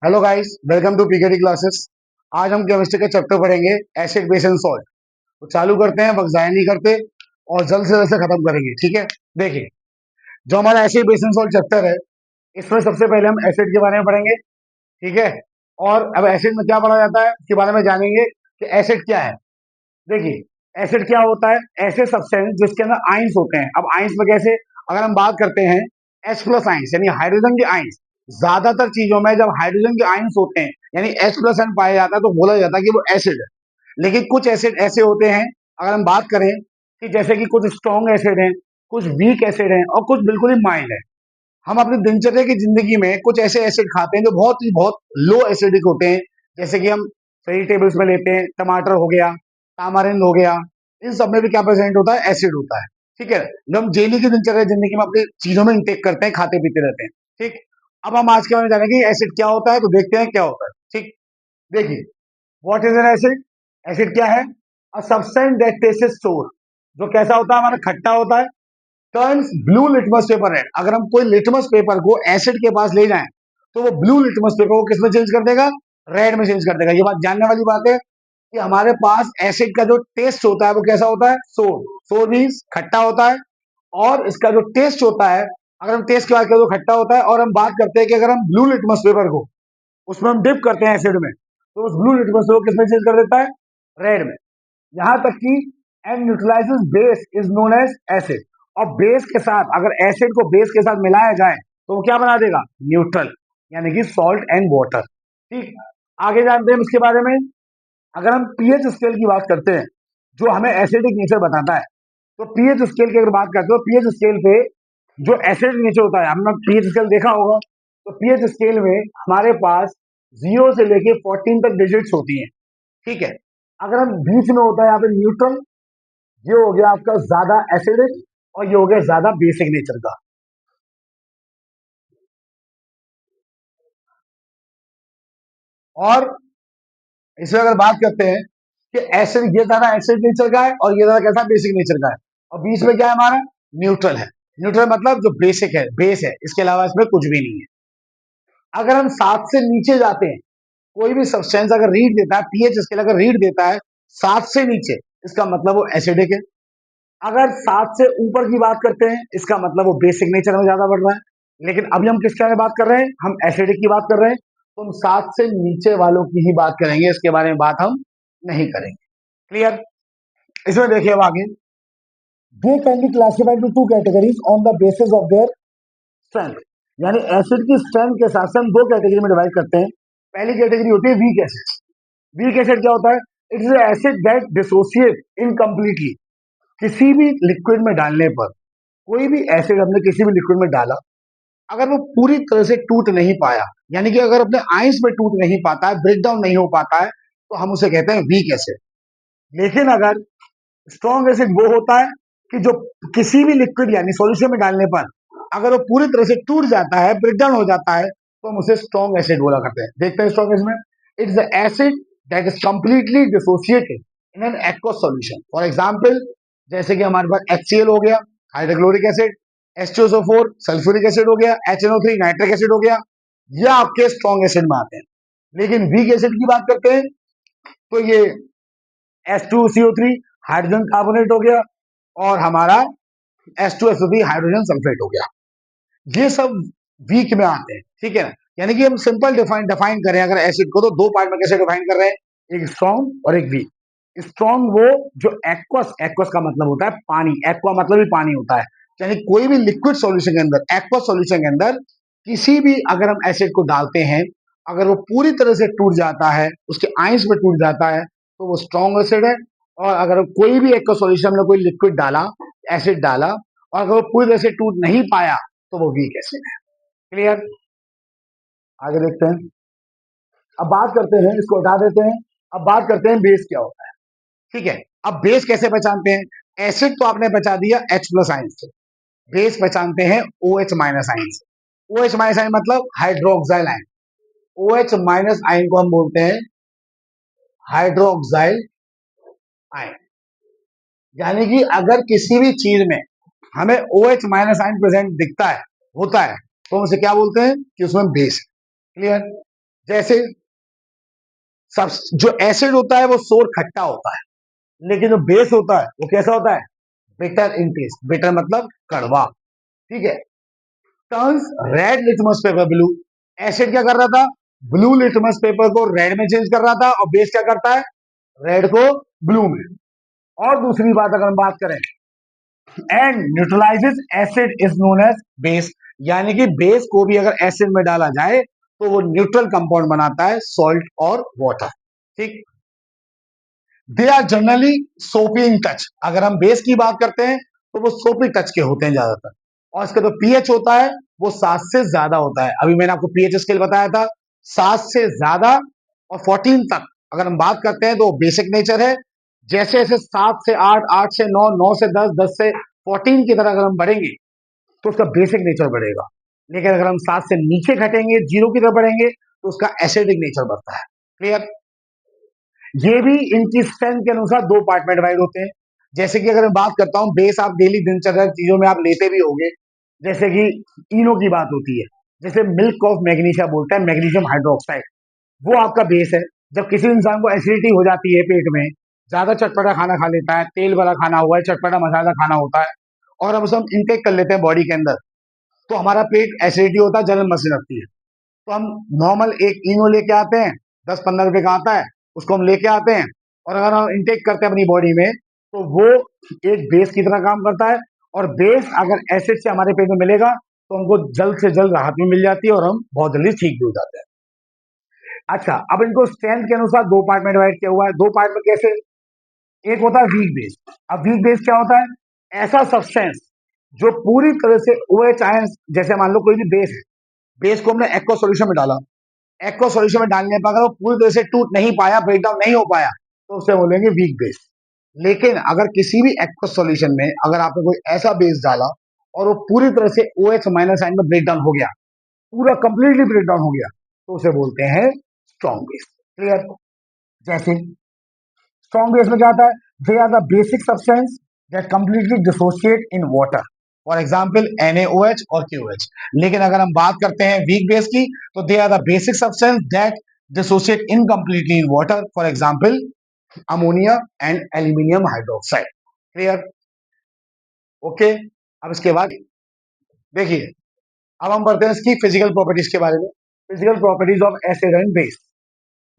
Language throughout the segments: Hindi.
Hello guys, welcome to PKT classes. आज हम केमिस्ट्री का चैप्टर पढ़ेंगे एसिड बेस एंड सॉल्ट। तो चालू करते हैं, वक्त जाया नहीं करते और जल्द से जल्द से खत्म करेंगे। ठीक है, देखिए, जो हमारा acid base and salt chapter है, इसमें सबसे पहले हम एसिड के बारे में पढ़ेंगे। ठीक है, और अब एसिड में क्या पढ़ा जाता है उसके बारे में जानेंगे कि एसिड क्या है। देखिए, एसिड क्या होता है? ऐसे सब्सटेंस जिसके अंदर आइंस होते हैं। अब आइंस में कैसे, अगर हम बात करते हैं H प्लस आइंस यानी हाइड्रोजन के आइंस, ज्यादातर चीजों में जब हाइड्रोजन के आइंस होते हैं यानी H प्लस एन पाया जाता है तो बोला जाता है कि वो एसिड है। लेकिन कुछ एसिड ऐसे होते हैं, अगर हम बात करें कि जैसे कि कुछ स्ट्रॉन्ग एसिड हैं, कुछ वीक एसिड हैं और कुछ बिल्कुल ही माइल्ड है। हम अपनी दिनचर्या की जिंदगी में कुछ ऐसे एसिड खाते हैं जो बहुत लो एसिडिक होते हैं। जैसे कि हम वेजिटेबल्स में लेते हैं, टमाटर हो गया, टामारिंड हो गया, इन सब में भी क्या प्रेजेंट होता है? एसिड होता है। ठीक है, जो हम डेली की दिनचर्या जिंदगी में अपनी चीजों में इंटेक करते हैं, खाते पीते रहते हैं। ठीक, अब हम आज के बारे में जानेंगे एसिड क्या होता है, तो देखते हैं क्या होता है। ठीक, देखिए, what is an acid? Acid क्या है? अ सब्सटेंस दैट टेस्ट्स सोर, जो कैसा होता है? हमारा खट्टा होता है। Turns blue litmus paper red, अगर हम कोई लिटमस पेपर को एसिड के पास ले जाएं तो वो ब्लू लिटमस पेपर को किसमें चेंज कर देगा? रेड में चेंज कर देगा। ये बात जानने वाली बात है कि हमारे पास एसिड का जो टेस्ट होता है वो कैसा होता है? सोर। सोर मीन्स खट्टा होता है, और इसका जो टेस्ट होता है, अगर हम टेस्ट की बात करें तो खट्टा होता है। और हम बात करते हैं कि अगर हम ब्लू लिटमस पेपर को उसमें हम डिप करते हैं एसिड में, तो उस ब्लू लिटमस पेपर को किसमें चेंज कर देता है? रेड में। यहां तक कि and neutralizes base is known as acid. और बेस के साथ, अगर एसिड को बेस के साथ मिलाया जाए तो वो क्या बना देगा? न्यूट्रल, यानी कि सॉल्ट एंड वाटर। ठीक, आगे जानते हैं इसके बारे में। अगर हम पीएच स्केल की बात करते हैं जो हमें एसिडिक नेचर बताता है, तो पीएच स्केल की अगर बात करते हो, पीएच स्केल पे जो एसिडिक नेचर होता है, हमने पीएच स्केल देखा होगा, तो पीएच स्केल में हमारे पास 0 से लेके 14 तक डिजिट्स होती हैं। ठीक है, अगर हम बीच में होता है यहाँ पे न्यूट्रल, ये हो गया आपका ज्यादा एसिडिक, और ये हो गया ज्यादा बेसिक नेचर का। और इसमें अगर बात करते हैं कि एसिड, ये ज्यादा एसिड नेचर का है और ये ज्यादा कैसा? बेसिक नेचर का है। और बीच में क्या है हमारा? न्यूट्रल है। न्यूट्रल मतलब जो बेसिक है, बेस है, इसके अलावा इसमें कुछ भी नहीं है। अगर हम 7 से नीचे जाते हैं, कोई भी सब्सटेंस अगर रीड देता है, पीएच स्केल अगर रीड देता है 7 से नीचे, इसका मतलब वो एसिडिक है। अगर 7 से ऊपर की बात करते हैं, इसका मतलब वो बेसिक नेचर में ज्यादा बढ़ रहा है। लेकिन अभी हम किसके बारे में बात कर रहे हैं? हम एसिडिक की बात कर रहे हैं, तो हम 7 से नीचे वालों की ही बात करेंगे, इसके बारे में बात हम नहीं करेंगे। क्लियर? इसमें देखिए अब आगे, they can be classified to two categories on the basis of their strength. यानी एसिड की स्ट्रेंथ के हिसाब से हम दो कैटेगरी में डिवाइड करते हैं। पहली कैटेगरी होती है वीक एसिड। वीक एसिड क्या होता है? It is acid that dissociate incompletely. किसी भी लिक्विड में डालने पर, कोई भी एसिड हमने किसी भी लिक्विड में डाला, अगर वो पूरी तरह से टूट नहीं पाया, यानी कि अगर अपने आइंस में टूट नहीं पाता है, ब्रेक डाउन नहीं हो पाता है, तो हम उसे कहते हैं वीक एसिड। लेकिन अगर स्ट्रॉन्ग एसिड वो होता है कि जो किसी भी लिक्विड यानी सॉल्यूशन में डालने पर अगर वो पूरी तरह से टूट जाता है, ब्रेक डाउन हो जाता है, तो हम उसे स्ट्रॉन्ग एसिड बोला करते हैं। देखते हैं स्ट्रॉन्ग एसिड में, it's the acid that is completely dissociated in an aqueous solution. For example, जैसे कि हमारे पास HCl हो गया, hydrochloric acid, H2SO4 sulphuric acid हो गया, HNO3 नाइट्रिक एसिड हो गया, यह आपके स्ट्रॉन्ग एसिड में आते हैं। लेकिन वीक एसिड की बात करते हैं तो ये H2CO3 हाइड्रोजन कार्बोनेट हो गया, और हमारा H2SO3 हाइड्रोजन सल्फेट हो गया। ये सब वीक में आते हैं। ठीक है ना? यानी कि हम सिंपल डिफाइन डिफाइन करें अगर एसिड को, तो दो पार्ट में कैसे डिफाइन कर रहे हैं? एक स्ट्रॉन्ग और एक वीक। स्ट्रॉन्ग वो जो एक्वस, एक्वस का मतलब होता है पानी, एक्वा मतलब ही पानी होता है। यानी कोई भी लिक्विड सॉल्यूशन के अंदर, एक्वस सॉल्यूशन के अंदर किसी भी अगर हम एसिड को डालते हैं, अगर वो पूरी तरह से टूट जाता है, उसके आइंस में टूट जाता है, तो वो स्ट्रॉन्ग एसिड है। और अगर कोई भी एक्वस सॉल्यूशन में कोई लिक्विड डाला, एसिड डाला, और अगर वो पूरी तरह से टूट नहीं पाया, तो वो वीक एसिड है। क्लियर? आगे देखते हैं। अब बात करते हैं, इसको हटा देते हैं। अब बात करते हैं बेस क्या होता है। ठीक है, अब बेस कैसे पहचानते हैं? एसिड तो आपने बचा दिया H प्लस आयन से, बेस पहचानते हैं OH माइनस आयन से। OH माइनस आयन मतलब hydroxyl ion. OH minus ion को हम बोलते हैं हाइड्रोक्साइल आयन। यानी कि अगर किसी भी चीज में हमें OH माइनस आयन प्रेजेंट दिखता है, होता है, तो हम उसे क्या बोलते हैं? कि उसमें बेस है। क्लियर? जैसे सब जो एसिड होता है वो सोर खट्टा होता है, लेकिन जो बेस होता है वो कैसा होता है, बिटर इन टेस्ट। बिटर मतलब कड़वा, ठीक है। Turns red litmus paper blue. Acid क्या कर रहा था, ब्लू लिटमस पेपर को रेड में चेंज कर रहा था, और बेस क्या करता है, रेड को ब्लू में। और दूसरी बात अगर हम बात करें, and neutralizes acid is known as base, यानी कि बेस को भी अगर एसिड में डाला जाए तो वो न्यूट्रल कंपाउंड बनाता है, सॉल्ट और वाटर, ठीक। दे आर जनरली सोपी इन टच। अगर हम बेस की बात करते हैं तो वो सोपी टच के होते हैं ज्यादातर, और इसका जो पीएच होता है वो 7 से ज्यादा होता है। अभी मैंने आपको पीएच स्केल बताया था, 7 से ज्यादा और 14 तक अगर हम बात करते हैं तो बेसिक नेचर है। जैसे जैसे 7 से 8, 8 से 9, 9 से 10, 10 से 14 की तरह अगर हम बढ़ेंगे तो उसका बेसिक नेचर बढ़ेगा। लेकिन अगर हम 7 से नीचे घटेंगे, 0 की तरफ बढ़ेंगे, तो उसका एसिडिक नेचर बढ़ता है। क्लियर। ये भी इनकी स्ट्रेंथ के अनुसार दो पार्ट में डिवाइड होते हैं। जैसे कि अगर मैं बात करता हूं, बेस आप डेली दिनचर्या चीजों में आप लेते भी होंगे, जैसे कि इनो की बात होती है, जैसे मिल्क ऑफ मैग्नीशिया बोलते हैं, मैग्नीशियम हाइड्रोक्साइड, वो आपका बेस है। जब किसी इंसान को एसिडिटी हो जाती है पेट में, ज्यादा चटपटा खाना खा लेता है, तेल वाला खाना हुआ है, चटपटा मसाला खाना होता है, और अब हम इनटेक कर लेते हैं बॉडी के अंदर, तो हमारा पेट एसिडिटी होता है, जलन मचने लगती है। तो हम नॉर्मल एक इनो लेके आते हैं, 10-15 रुपए का आता है, उसको हम लेके आते हैं, और अगर हम इंटेक करते हैं अपनी बॉडी में, तो वो एक बेस की तरह काम करता है। और बेस अगर एसिड से हमारे पेट में मिलेगा तो हमको जल्द से जल्द राहत भी मिल जाती है, और हम बहुत जल्दी ठीक भी हो जाते हैं। अच्छा, अब इनको स्ट्रेंथ के अनुसार दो पार्ट में डिवाइड किया हुआ है। दो पार्ट में कैसे, एक होता है वीक बेस। अब वीक बेस क्या होता है, ऐसा सब्सटेंस जो पूरी तरह से OH आयंस, जैसे मान लो कोई भी बेस है, बेस को हमने एक्वा सॉल्यूशन में डाला, एक्वा सॉल्यूशन में डालने पर अगर वो पूरी तरह से टूट नहीं पाया, ब्रेक डाउन नहीं हो पाया, तो उसे बोलेंगे वीक बेस। लेकिन अगर किसी भी एक्वा सॉल्यूशन में अगर आपने कोई ऐसा बेस डाला और वो पूरी तरह से OH माइनस आयन में ब्रेक डाउन हो गया, पूरा कंप्लीटली ब्रेक डाउन हो गया, तो उसे बोलते हैं स्ट्रॉन्ग बेस। क्लियर। जैसे स्ट्रॉन्ग बेस में क्या आता है, they are the basic substance that completely dissociate in water, for example NaOH और KOH। लेकिन अगर हम बात करते हैं वीक बेस की, तो they are the basic substance that dissociate incompletely in water, for example ammonia and aluminium hydroxide. Clear. Okay. अब इसके बाद देखिए, अब हम बढ़ते हैं इसकी फिजिकल प्रॉपर्टीज के बारे में। Physical properties of acid and base,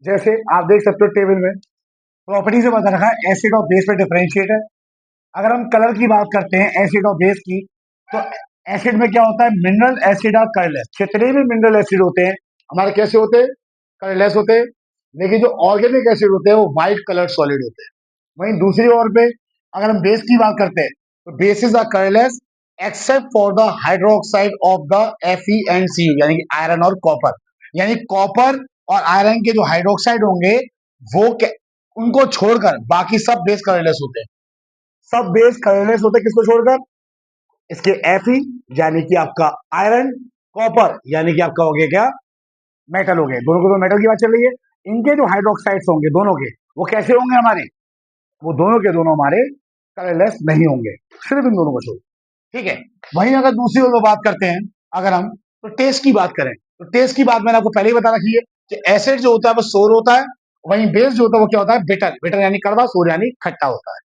जैसे आप देख सकते हो टेबल में प्रॉपर्टीज में बता रखा है, एसिड और बेस में डिफरेंशिएट है। अगर हम कलर की बात करते हैं एसिड और बेस की, तो एसिड में क्या होता है, मिनरल एसिड और कलरलेस। जितने भी मिनरल एसिड होते हैं हमारे कैसे होते हैं, कलरलेस होते हैं। लेकिन जो ऑर्गेनिक एसिड होते हैं वो व्हाइट कलर सॉलिड होते हैं। वहीं दूसरी ओर पे अगर हम बेस की बात करते हैं, तो bases are colourless except for the hydroxide of the FeCU, यानी कि आयरन और कॉपर। यानी कॉपर और आयरन के जो हाइड्रोक्साइड होंगे वो उनको छोड़कर बाकी सब बेस कलरलेस होते हैं। सब बेस कलरलेस होते हैं, किसको छोड़कर, इसके Fe यानी कि आपका आयरन, कॉपर यानी कि आपका हो गया क्या, मेटल हो गए, दोनों को तो मेटल की बात चल रही है। इनके जो हाइड्रोक्साइड्स होंगे दोनों के, वो कैसे होंगे हमारे, वो दोनों के दोनों हमारे कलरलेस नहीं होंगे, सिर्फ इन दोनों को छोड़। ठीक है। वहीं अगर दूसरी ओर बात करते हैं, अगर हम तो टेस्ट की बात करें, तो टेस्ट की बात मैंने आपको पहले ही बता रखी है कि एसिड जो होता है वो सोर होता है, वहीं बेस जो होता है वो क्या होता है, बिटर। बिटर यानी कड़वा, सोर यानी खट्टा होता है।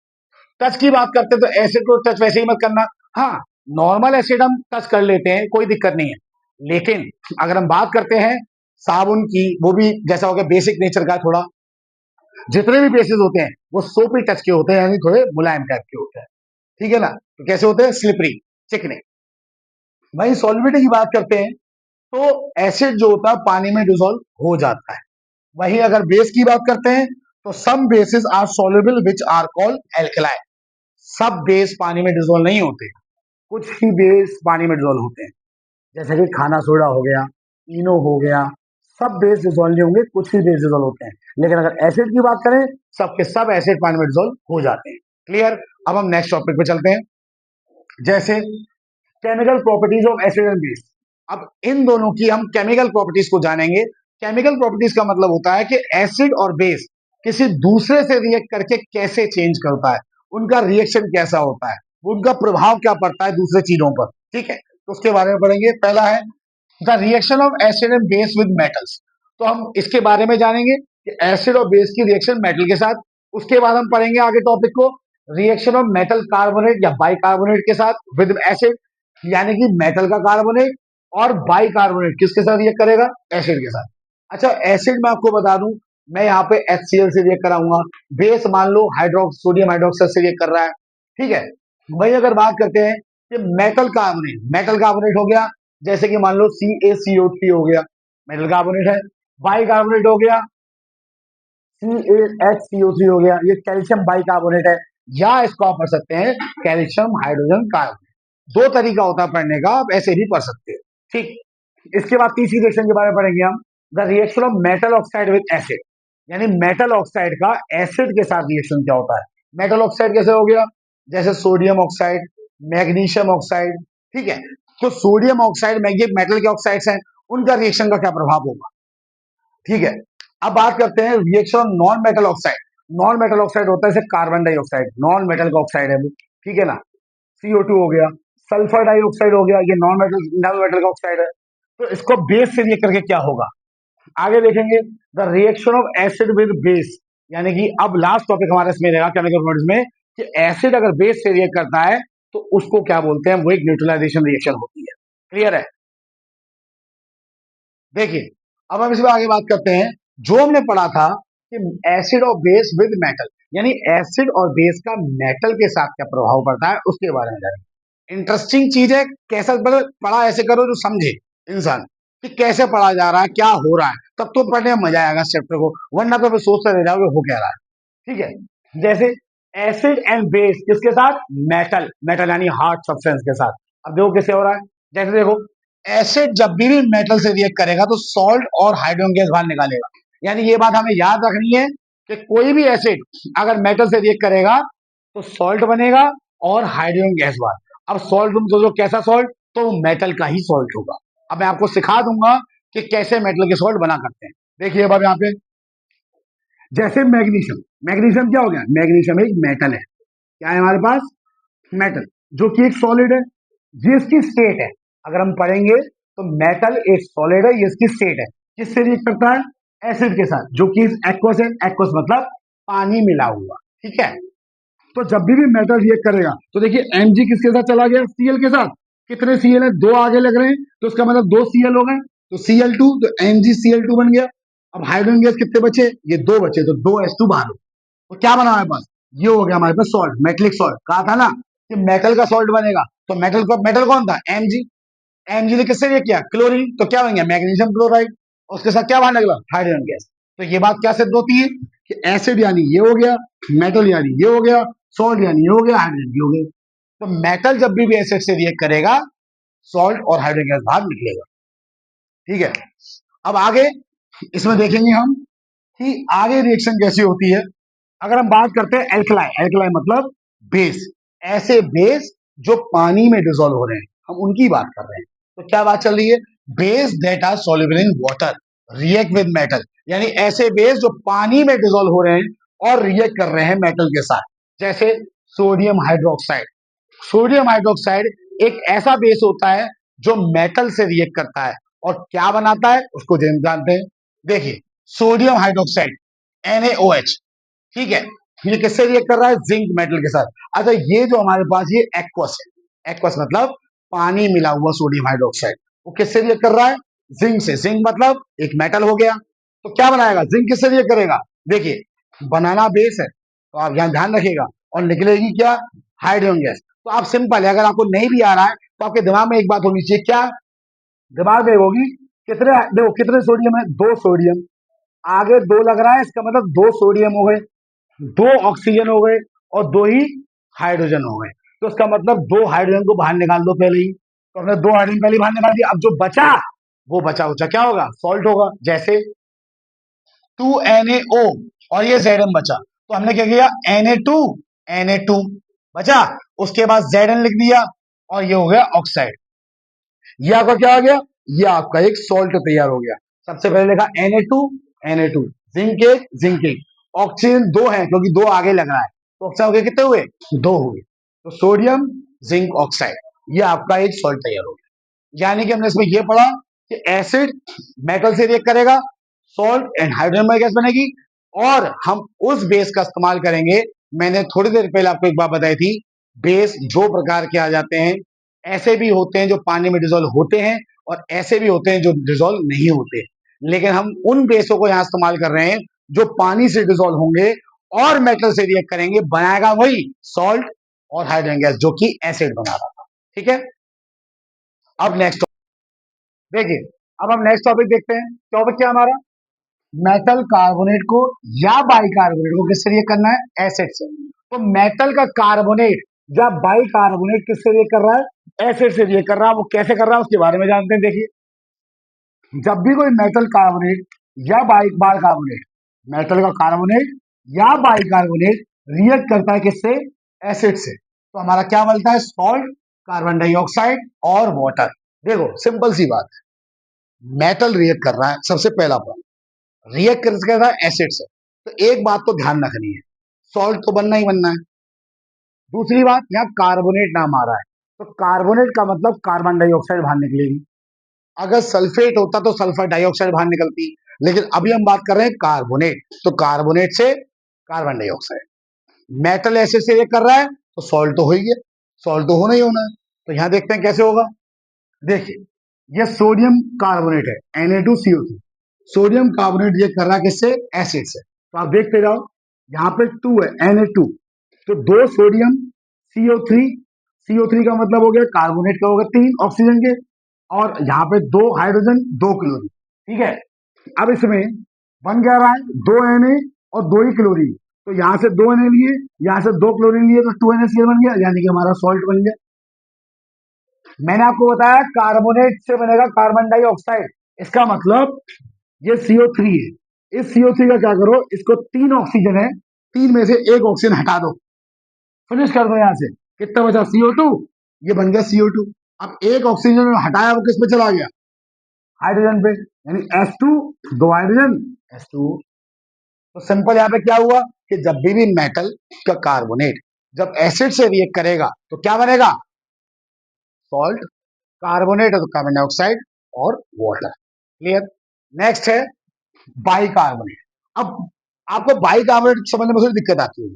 टच की बात करते हैं तो एसिड को टच वैसे ही मत करना। हाँ, नॉर्मल एसिड हम टच कर लेते हैं, कोई दिक्कत नहीं है। लेकिन अगर हम बात करते हैं साबुन की, वो भी जैसा हो गया बेसिक नेचर का थोड़ा, जितने भी बेसिस होते हैं वो सोपी टच के होते हैं, यानी थोड़े मुलायम टाइप के होते हैं। ठीक है ना, तो कैसे होते हैं, स्लिपरी, चिकने। वहीं सॉल्युबिलिटी की बात करते हैं, तो एसिड जो होता है पानी में डिसॉल्व हो जाता है। वहीं अगर बेस की बात करते हैं, तो some bases are soluble which are called alkali. सब बेस पानी में डिसॉल्व नहीं होते, कुछ ही बेस पानी में डिसॉल्व होते हैं, जैसे कि खाना सोडा हो गया, इनो हो गया। सब बेस डिसॉल्व नहीं होंगे, कुछ ही बेस डिसॉल्व होते हैं। लेकिन अगर एसिड की बात करें, सबके सब एसिड पानी में डिसॉल्व हो जाते हैं। क्लियर। अब हम नेक्स्ट टॉपिक पे चलते हैं, जैसे chemical properties of acid and base. अब इन दोनों की हम केमिकल प्रॉपर्टीज को जानेंगे। केमिकल प्रॉपर्टीज का मतलब होता है कि एसिड और बेस किसी दूसरे से रिएक्ट करके कैसे चेंज करता है, उनका रिएक्शन कैसा होता है, उनका प्रभाव क्या पड़ता है दूसरे चीजों पर। ठीक है, तो उसके बारे में पढ़ेंगे। पहला है the reaction of acid and base with metals. तो हम इसके बारे में जानेंगे कि एसिड और बेस की रिएक्शन मेटल के साथ। उसके बाद हम पढ़ेंगे आगे टॉपिक को, रिएक्शन ऑफ मेटल कार्बोनेट या बाइकार्बोनेट के साथ विद एसिड, यानी कि मेटल का कार्बोनेट और बाइकार्बोनेट किसके साथ रिएक्ट करेगा, एसिड के साथ। अच्छा, एसिड मैं आपको बता दूं, मैं यहाँ पे HCl से रिएक्ट कराऊंगा, बेस मान लो सोडियम हाइड्रोक्साइड से रिएक्ट कर रहा है, ठीक है। वही अगर बात करते हैं कि मेटल कार्बोनेट हो गया, जैसे कि मान लो CaCO3 हो गया, मेटल कार्बोनेट है। बाइकार्बोनेट हो गया, CaHCO3 हो गया, ये कैल्शियम बाइकार्बोनेट है, या इसको आप पढ़ सकते हैं कैल्शियम हाइड्रोजन कार्बोनेट। दो तरीका होता है पढ़ने का, आप ऐसे भी पढ़ सकते हैं, ठीक। इसके बाद तीसरी रिएक्शन के बारे में पढ़ेंगे हम, the reaction of metal oxide with acid, यानी मेटल ऑक्साइड का एसिड के साथ रिएक्शन क्या होता है। मेटल ऑक्साइड कैसे हो गया, जैसे सोडियम ऑक्साइड, मैग्नीशियम ऑक्साइड, ठीक है। तो सोडियम ऑक्साइड, ये मेटल के ऑक्साइड्स हैं, उनका रिएक्शन का क्या प्रभाव होगा, ठीक है। अब बात करते हैं reaction of non metal oxide. Non metal oxide होता है जैसे कार्बन डाइऑक्साइड, नॉन मेटल का ऑक्साइड है वो, ठीक है ना। CO2 हो गया, सल्फर डाइऑक्साइड हो गया, ये नॉन मेटल का ऑक्साइड है। तो इसको बेस से रिएक्ट करके क्या होगा, आगे देखेंगे। The reaction of acid with base, यानी कि अब लास्ट टॉपिक हमारे इसमें रहेगा केमिकल प्रोडक्ट्स में, कि एसिड अगर बेस से रिएक्ट करता है तो उसको क्या बोलते हैं, वो एक न्यूट्रलाइजेशन रिएक्शन होती है। क्लियर है। देखिए, अब हम इसमें आगे बात करते हैं, जो हमने पढ़ा था कि एसिड और बेस विद मेटल, यानी एसिड और बेस का मेटल के साथ क्या प्रभाव पड़ता है, उसके बारे में जानेंगे। इंटरेस्टिंग चीज है, कैसा पढ़ा ऐसे करो जो समझे इंसान कि कैसे पढ़ा जा रहा है, क्या हो रहा है, तब तो पढ़ने में मजा आएगा चैप्टर को, वरना तो फिर सोचते रह जाओगे हो क्या रहा है, ठीक है। जैसे एसिड एंड बेस किसके साथ, मेटल, मेटल यानी हार्ड सब्सटेंस के साथ। अब देखो कैसे हो रहा है, जैसे देखो एसिड जब भी मेटल से रिएक्ट करेगा तो सॉल्ट और हाइड्रोजन गैस बाहर निकालेगा, यानी ये बात हमें याद रखनी है कि कोई भी एसिड अगर मेटल से रिएक्ट करेगा तो सॉल्ट बनेगा और हाइड्रोजन गैस बाहर। अब सॉल्ट तुम सोचो कैसा सॉल्ट, तो मेटल का ही सॉल्ट होगा। अब मैं आपको सिखा दूंगा कि कैसे मेटल के सॉल्ट बना करते हैं। देखिए अब यहाँ पे जैसे मैग्नीशियम, मैग्नीशियम क्या हो गया, मैग्नीशियम एक मेटल है, क्या है हमारे पास, मेटल, जो कि एक सॉलिड है, ये इसकी स्टेट है। अगर हम पढ़ेंगे तो मेटल एक सॉलिड है, ये इसकी स्टेट है, किससे रिएक्ट करता है, एसिड के साथ, जो कि एक्वस है, एक्वस मतलब पानी मिला हुआ, ठीक है। तो जब भी मेटल रिएक्ट करेगा तो देखिए Mg किसके साथ चला गया, Cl के साथ। कितने Cl है, दो आगे लग रहे हैं, तो इसका मतलब दो Cl हो गए, तो Cl2, तो MgCl2 बन गया। अब हाइड्रोजन गैस कितने बचे, ये दो बचे, तो दो H2 बाहर हो। तो क्या बना हमारे पास, ये हो गया हमारे पास सॉल्ट, मेटलिक सॉल्ट। कहा था ना कि मेटल का सॉल्ट बनेगा, तो मेटल कौन था, Mg। Mg ने किससे रिएक्ट किया, क्लोरीन, तो क्या बन गया मैग्नीशियम क्लोराइड, उसके साथ क्या बाहर निकला, हाइड्रोजन गैस। तो ये बात क्या सिद्ध होती है कि एसिड यानी ये हो गया, मेटल यानी ये हो गया, सॉल्ट यानी ये हो गया, हाइड्रोजन ये हो गया। तो मेटल जब भी एसिड से रिएक्ट करेगा, सॉल्ट और हाइड्रोजन गैस बाहर निकलेगा, ठीक है। अब आगे इसमें देखेंगे हम कि आगे रिएक्शन कैसी होती है। अगर हम बात करते हैं एल्कलाई, एल्कलाई मतलब बेस, ऐसे बेस जो पानी में डिसॉल्व हो रहे हैं, हम उनकी बात कर रहे हैं। तो क्या बात चल रही है, base that are soluble in water react with metal, यानी ऐसे बेस जो पानी में डिसॉल्व हो रहे हैं और रिएक्ट कर रहे हैं मेटल के साथ, जैसे सोडियम हाइड्रोक्साइड। सोडियम हाइड्रोक्साइड एक ऐसा बेस होता है जो मेटल से रिएक्ट करता है और क्या बनाता है उसको जानते हैं। देखिए सोडियम हाइड्रोक्साइड NaOH, ठीक है, ये किससे रिएक्ट कर रहा है, जिंक मेटल के साथ। अच्छा ये जो हमारे पास ये एक्वस है, एक्वस मतलब पानी मिला हुआ सोडियम हाइड्रोक्साइड, वो किससे रिएक्ट कर रहा है, जिंक से। जिंक मतलब एक मेटल हो गया, तो क्या बनाएगा, जिंक किससे रिएक्ट करेगा, देखिए बनाना बेस है, तो आप यहाँ ध्यान रखिएगा, और निकलेगी क्या, हाइड्रोजन गैस। तो आप सिंपल है, अगर आपको नहीं भी आ रहा है तो आपके दिमाग में एक बात होनी चाहिए, क्या दिमाग में होगी, कितने देखो कितने सोडियम है, दो सोडियम, आगे दो लग रहा है, इसका मतलब दो सोडियम हो गए, दो ऑक्सीजन हो गए और दो ही हाइड्रोजन हो गए। तो इसका मतलब दो हाइड्रोजन को बाहर निकाल दो पहले ही, तो हमने दो हाइड्रोजन पहले बाहर निकाल दिया। अब जो बचा वो बचा उचा क्या होगा, सॉल्ट होगा, जैसे 2NaO और ये Zn बचा, तो हमने क्या किया, Na2 बचा, उसके बाद Zn लिख दिया और ये हो गया ऑक्साइड। ये आपका क्या आ गया, ये आपका एक सॉल्ट तैयार हो गया। सबसे पहले लिखा Na2 जिंक एक, जिंक एक, ऑक्सीजन दो है क्योंकि दो आगे लग रहा है, तो ऑक्सीजन हो गए कितने हुए, दो हुए, तो सोडियम जिंक ऑक्साइड, ये आपका एक सॉल्ट तैयार हो गया। यानी कि हमने इसमें ये पढ़ा कि एसिड मेटल से रिएक्ट करेगा, सॉल्ट एंड हाइड्रोजन गैस बनेगी, और हम उस बेस का इस्तेमाल करेंगे। मैंने थोड़ी देर पहले आपको एक बात बताई थी, बेस दो प्रकार के आ जाते हैं। ऐसे भी होते हैं जो पानी में डिजोल्व होते हैं, और ऐसे भी होते हैं जो डिजोल्व नहीं होते। लेकिन हम उन बेसों को यहां इस्तेमाल कर रहे हैं जो पानी से डिजोल्व होंगे और मेटल से रिएक्ट करेंगे, बनाएगा वही सॉल्ट और हाइड्रोजन गैस, जो कि एसिड बना रहा था। ठीक है, अब नेक्स्ट देखिए, अब हम नेक्स्ट टॉपिक देखते हैं। टॉपिक क्या हमारा, मेटल कार्बोनेट को या बाइकार्बोनेट को किससे रिएक्ट करना है, एसिड से। तो मेटल का कार्बोनेट या बाइकार्बोनेट किससे रिएक्ट कर रहा है, एसिड से रिएक्ट कर रहा है। वो कैसे कर रहा है उसके बारे में जानते हैं। देखिए, जब भी कोई मेटल कार्बोनेट या बाइकार्बोनेट, मेटल का कार्बोनेट या बाइकार्बोनेट रिएक्ट करता है किससे, एसिड से, तो हमारा क्या बनता है, सॉल्ट, कार्बन डाइऑक्साइड और वाटर। देखो सिंपल सी बात है, मेटल रिएक्ट कर रहा है, सबसे पहला पॉइंट, रिएक्ट कर रहा है एसिड से, तो एक बात तो ध्यान रखनी है, सॉल्ट तो बनना ही बनना है। दूसरी बात, यहाँ कार्बोनेट नाम आ रहा है, तो कार्बोनेट का मतलब कार्बन डाइऑक्साइड बाहर निकलेगी। अगर सल्फेट होता तो सल्फर डाइऑक्साइड बाहर निकलती, लेकिन अभी हम बात कर रहे हैं कार्बोनेट, तो कार्बोनेट से कार्बन डाइऑक्साइड। मेटल एसिड से रिएक्ट कर रहा है तो सॉल्ट तो हो ही गया, सॉल्ट तो होना ही होना है। तो यहां देखते हैं कैसे होगा। देखिए, ये सोडियम कार्बोनेट है, Na2CO3। सोडियम कार्बोनेट ये कर रहा है किससे, एसिड से। तो आप देखते जाओ, यहाँ पे 2 है, Na2, तो 2 सोडियम, CO3, CO3 का मतलब हो गया कार्बोनेट का होगा 3 ऑक्सीजन के, और यहाँ पे 2 हाइड्रोजन 2 क्लोरीन। ठीक है, अब इसमें बन क्या रहा है, 2 Na और 2 ही क्लोरीन, तो यहाँ से 2 Na लिए, यहाँ से 2 क्लोरीन लिए, तो 2NaCl बन गया, यानी कि हमारा सॉल्ट बन गया। मैंने आपको बताया कार्बोनेट से बनेगा कार्बन डाइऑक्साइड, इसका मतलब ये CO3 है। इस CO3 का क्या करो, इसको 3 ऑक्सीजन है, 3 में से 1 ऑक्सीजन हटा दो, फिनिश कर दो। यहां से कितना बचा, CO2, ये बन गया CO2। अब 1 ऑक्सीजन हटाया, वो किस पे चला गया, हाइड्रोजन पे, यानी H2, 2 हाइड्रोजन, H2। तो सिंपल यहाँ पे क्या हुआ कि जब भी मेटल का कार्बोनेट जब एसिड से रिएक्ट करेगा तो क्या बनेगा, सॉल्ट, कार्बोनेट है तो कार्बन डाइऑक्साइड और वाटर। क्लियर। नेक्स्ट है बाइकार्बोनेट। अब आपको बाइकार्बोनेट समझने में थोड़ी दिक्कत आती है।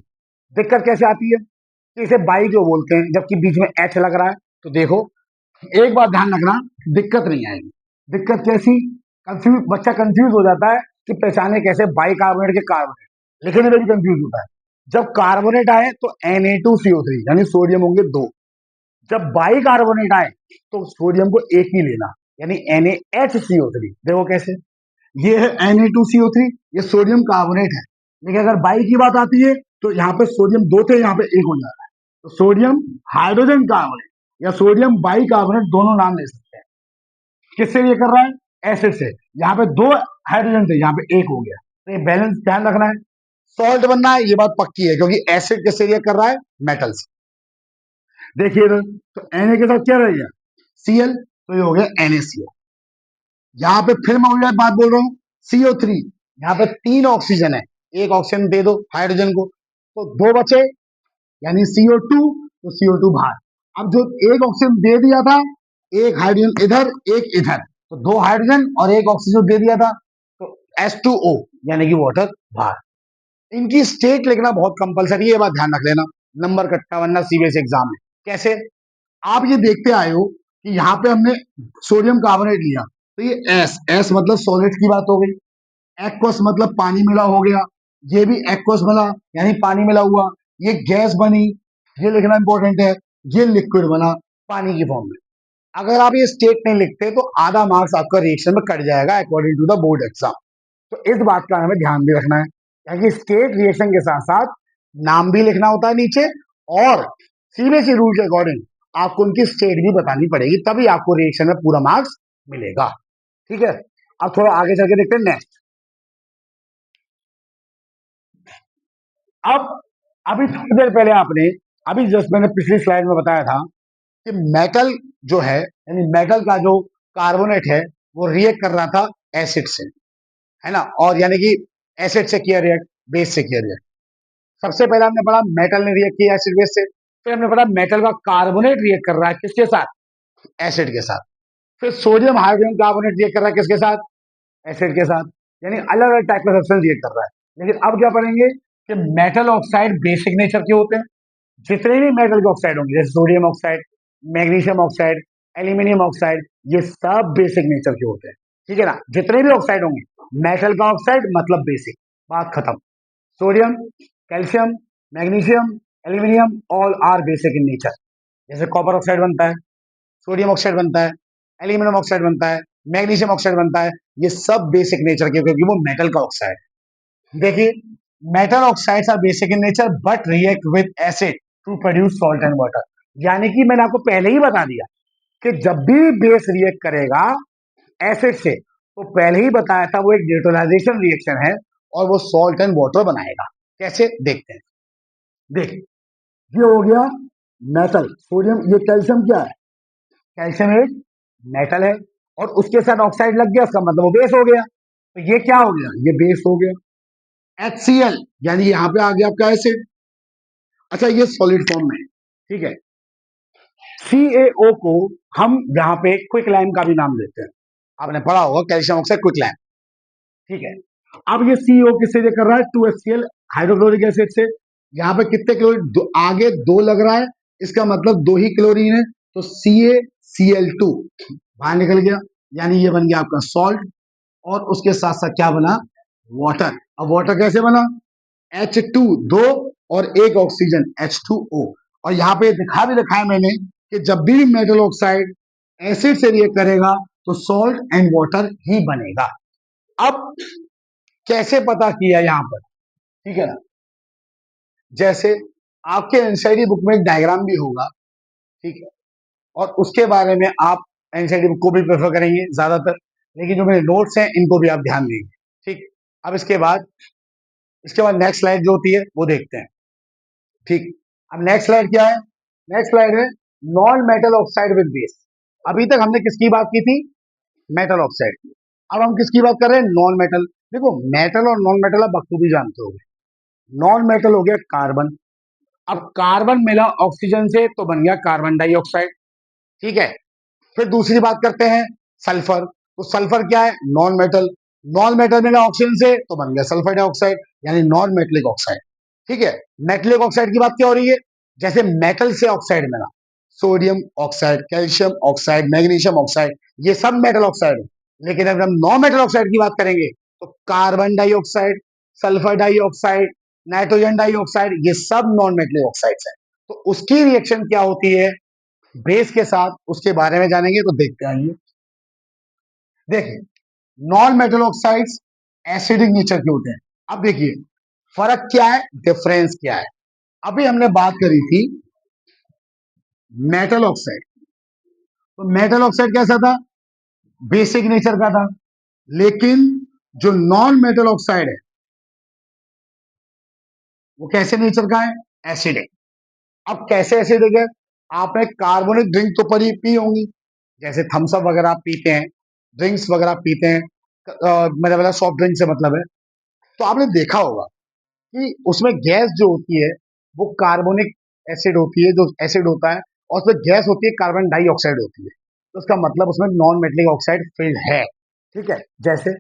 दिक्कत कैसे आती है, तो इसे बाई क्यों बोलते हैं जबकि बीच में एच लग रहा है। तो देखो, एक बात ध्यान रखना, दिक्कत नहीं आएगी। दिक्कत कैसी, कंफ्यूज, बच्चा कंफ्यूज हो जाता है कि पहचाने कैसे बाइकार्बोनेट के कार्बोनेट, लिखने में भी कंफ्यूज होता है। जब कार्बोनेट आए तो Na2CO3 यानी सोडियम होंगे 2, जब बाइकार्बोनेट आए तो सोडियम को एक ही लेना, यानी NaHCO3। देखो कैसे, ये है Na2CO3, ये सोडियम कार्बोनेट है, लेकिन अगर बाई की बात आती है तो यहाँ पे सोडियम 2 थे, यहाँ पे 1 हो जाता है, तो सोडियम हाइड्रोजन कार्बोनेट या सोडियम बाइकार्बोनेट दोनों नाम ले सकते हैं। किससे ये कर रहा है, एसिड से। यहाँ पे 2 हाइड्रोजन थे, यहाँ पे 1 हो गया, तो ये बैलेंस ध्यान रखना है। सॉल्ट बनना है, ये बात पक्की है, क्योंकि एसिड किससे रिएक्ट कर रहा है, मेटल से। देखिए इधर, तो Na के साथ क्या रहेगा, Cl, तो ये हो गया NaCl। यहाँ पे फिर मैं वही बात बोल रहा हूँ, CO3, यहाँ पे 3 ऑक्सीजन है, 1 ऑक्सीजन दे दो हाइड्रोजन को, तो 2 बचे, यानी CO2, तो CO2 बाहर। अब जो 1 ऑक्सीजन दे दिया था, 1 हाइड्रोजन इधर 1 इधर, तो 2 हाइड्रोजन और 1 ऑक्सीजन दे दिया था, तो H2O यानी कि वाटर बाहर। इनकी स्टेट लिखना बहुत कंपलसरी है, ये बात ध्यान रख लेना, नंबर कट्टा वरना सीबीएसई एग्जाम में। कैसे, आप ये देखते आए हो कि यहाँ पे हमने सोडियम कार्बोनेट लिया, तो ये एस मतलब सॉलिड की बात हो गई, एक्वस मतलब पानी मिला हो गया, ये भी एक्वस मिला यानी पानी मिला हुआ, ये गैस बनी, ये लिखना इंपॉर्टेंट है, ये लिक्विड बना पानी की फॉर्म में। अगर आप ये स्टेट नहीं लिखते तो आधा मार्क्स आपका रिएक्शन में कट जाएगा according to the board exam. तो इस बात का हमें ध्यान भी रखना है, क्योंकि स्टेट रिएक्शन के साथ साथ नाम भी लिखना होता है नीचे, और सीबीएसई रूल के अकॉर्डिंग आपको उनकी स्टेट भी बतानी पड़ेगी, तभी आपको रिएक्शन में पूरा मार्क्स मिलेगा। ठीक है, अब थोड़ा आगे चल के देखते हैं नेक्स्ट। अब अभी थोड़ी देर पहले आपने, अभी जस्ट मैंने पिछली स्लाइड में बताया था कि मेटल जो है, यानी मेटल का जो कार्बोनेट है वो रिएक्ट कर रहा था एसिड से, है ना, और यानी कि एसिड से किया रिएक्ट, बेस से किया रिएक्ट। सबसे पहले हमने पढ़ा मेटल ने रिएक्ट किया एसिड बेस से, फिर हमने पढ़ा मेटल का कार्बोनेट रिएक्ट कर रहा है किसके साथ, एसिड के साथ। फिर सोडियम हाइड्रोजन कार्बोनेट रिएक्ट कर रहा है किसके साथ, एसिड के साथ। यानी अलग अलग टाइप का सब्सटेंस रिएक्ट कर रहा है। लेकिन अब क्या पढ़ेंगे कि मेटल ऑक्साइड बेसिक नेचर के होते हैं। जितने भी मेटल के ऑक्साइड होंगे जैसे sodium oxide, magnesium oxide, aluminium oxide, ये सब बेसिक नेचर के होते हैं। ठीक है ना, जितने भी ऑक्साइड होंगे, मेटल का ऑक्साइड मतलब बेसिक, बात खत्म। Sodium, calcium, magnesium, aluminium all are basic in nature. जैसे कॉपर ऑक्साइड बनता है, सोडियम ऑक्साइड बनता है, एल्यूमिनियम ऑक्साइड बनता है, मैग्नीशियम ऑक्साइड बनता है, ये सब बेसिक नेचर के, क्योंकि वो मेटल का ऑक्साइड। देखिए, metal oxides are basic in nature but react with acid to produce salt and water. यानी कि मैंने आपको पहले ही बता दिया कि जब भी बेस रिएक्ट करेगा एसिड से, तो पहले ही बताया था वो एक न्यूट्रलाइजेशन रिएक्शन है और वो सॉल्ट एंड वाटर बनाएगा। कैसे, देखते हैं। देखिए, ये हो गया मेटल सोडियम, ये कैल्शियम क्या है, कैल्शियम एक मेटल है और उसके साथ ऑक्साइड लग गया, इसका मतलब वो बेस हो गया। तो ये क्या हो गया, ये बेस हो गया। HCl यानी यहां पे आ गया आपका एसिड। अच्छा, ये सॉलिड फॉर्म में है, ठीक है। CaO को हम यहाँ पे क्विक लाइम का भी नाम देते हैं, आपने पढ़ा होगा कैल्शियम ऑक्साइड क्विक लाइम, ठीक है। अब ये CO किससे रिएक्ट कर रहा है, 2HCl हाइड्रोक्लोरिक एसिड से। यहाँ पे कितने क्लोरीन, आगे दो लग रहा है, इसका मतलब दो ही क्लोरीन है, तो CaCl2 बाहर निकल गया, यानी ये बन गया आपका सॉल्ट। और उसके साथ साथ क्या बना, वाटर। अब वाटर कैसे बना, H2 दो और एक ऑक्सीजन H2O। और यहाँ पे दिखा भी रखा है मैंने कि जब भी मेटल ऑक्साइड एसिड से रिएक्ट करेगा तो सॉल्ट एंड वाटर ही बनेगा। अब कैसे पता किया यहाँ पर, ठीक है ना, जैसे आपके एनसीईआरटी बुक में एक डायग्राम भी होगा, ठीक है, और उसके बारे में आप एनसीईआरटी बुक को भी प्रेफर करेंगे ज्यादातर, लेकिन जो मेरे नोट्स हैं इनको भी आप ध्यान देंगे, ठीक। अब इसके बाद नेक्स्ट स्लाइड जो होती है वो देखते हैं, ठीक। अब नेक्स्ट स्लाइड क्या है, नेक्स्ट स्लाइड है non metal oxide with base. अभी तक हमने किसकी बात की थी, मेटल ऑक्साइड की। अब हम किसकी बात कर रहे हैं, नॉन मेटल। देखो, मेटल और नॉन मेटल आप बखूबी जानते हो। नॉन मेटल हो गया कार्बन। अब कार्बन मिला ऑक्सीजन से तो बन गया कार्बन डाइऑक्साइड, ठीक है। फिर दूसरी बात करते हैं सल्फर। तो सल्फर क्या है, नॉन मेटल। नॉन मेटल मिला ऑक्सीजन से तो बन गया सल्फर डाइऑक्साइड, यानी नॉन मेटलिक ऑक्साइड, ठीक है। मेटलिक ऑक्साइड की बात क्या हो रही है, जैसे मेटल से ऑक्साइड मिला, sodium oxide, calcium oxide, magnesium oxide, ये सब मेटल ऑक्साइड है। लेकिन अगर हम नॉन मेटल ऑक्साइड की बात करेंगे तो carbon dioxide, sulphur dioxide, nitrogen dioxide, ये सब नॉन मेटलिक ऑक्साइड्स है। तो उसकी रिएक्शन क्या होती है बेस के साथ, उसके बारे में जानेंगे, तो देखते आइए। देखिए, non metal oxides acidic nature के होते हैं। अब देखिए फर्क क्या है, डिफरेंस क्या है। अभी हमने बात करी थी मेटल ऑक्साइड, तो मेटल ऑक्साइड कैसा था, बेसिक नेचर का था। लेकिन जो नॉन मेटल ऑक्साइड है वो कैसे नेचर का है, एसिडिक। अब कैसे एसिडिक है, आपने कार्बोनिक ड्रिंक तो पी होंगी, जैसे थम्स अप वगैरह आप पीते हैं, ड्रिंक्स वगैरह आप पीते हैं, मतलब सॉफ्ट ड्रिंक से मतलब है। तो आपने देखा होगा कि उसमें गैस जो होती है वो कार्बोनिक एसिड होती है, जो एसिड होता है, और उसमें गैस होती है कार्बन डाइऑक्साइड होती है। तो उसका मतलब उसमें नॉन मेटलिक ऑक्साइड फिल्ड है, ठीक है। जैसे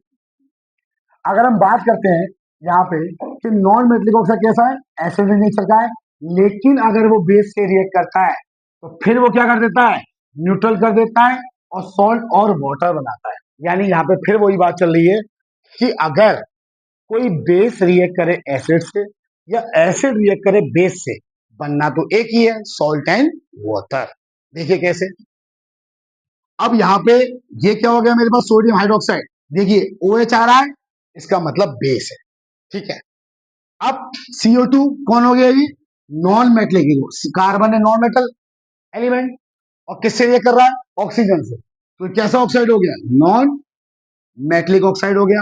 अगर हम बात करते हैं यहाँ पे कि नॉन मेटलिक ऑक्साइड कैसा है, एसिडिक नेचर का है। लेकिन अगर वो बेस से रिएक्ट करता है तो फिर वो क्या कर देता है, न्यूट्रल कर देता है और सॉल्ट और वाटर बनाता है। यानी यहाँ पे फिर वही बात चल रही है कि अगर कोई बेस रिएक्ट करे एसिड से या एसिड रिएक्ट करे बेस से, बनना तो एक ही है, सॉल्ट एंड वाटर। देखिए कैसे। अब यहाँ पे ये क्या हो गया मेरे पास, सोडियम हाइड्रोक्साइड, देखिए OH आ रहा है, इसका मतलब बेस है, ठीक है। अब CO2 कौन हो गया, ये नॉन मेटलिक, कार्बन है नॉन मेटल एलिमेंट, और किससे रिएक्ट कर रहा है, ऑक्सीजन से, तो कैसा ऑक्साइड हो गया, नॉन मेटलिक ऑक्साइड हो गया।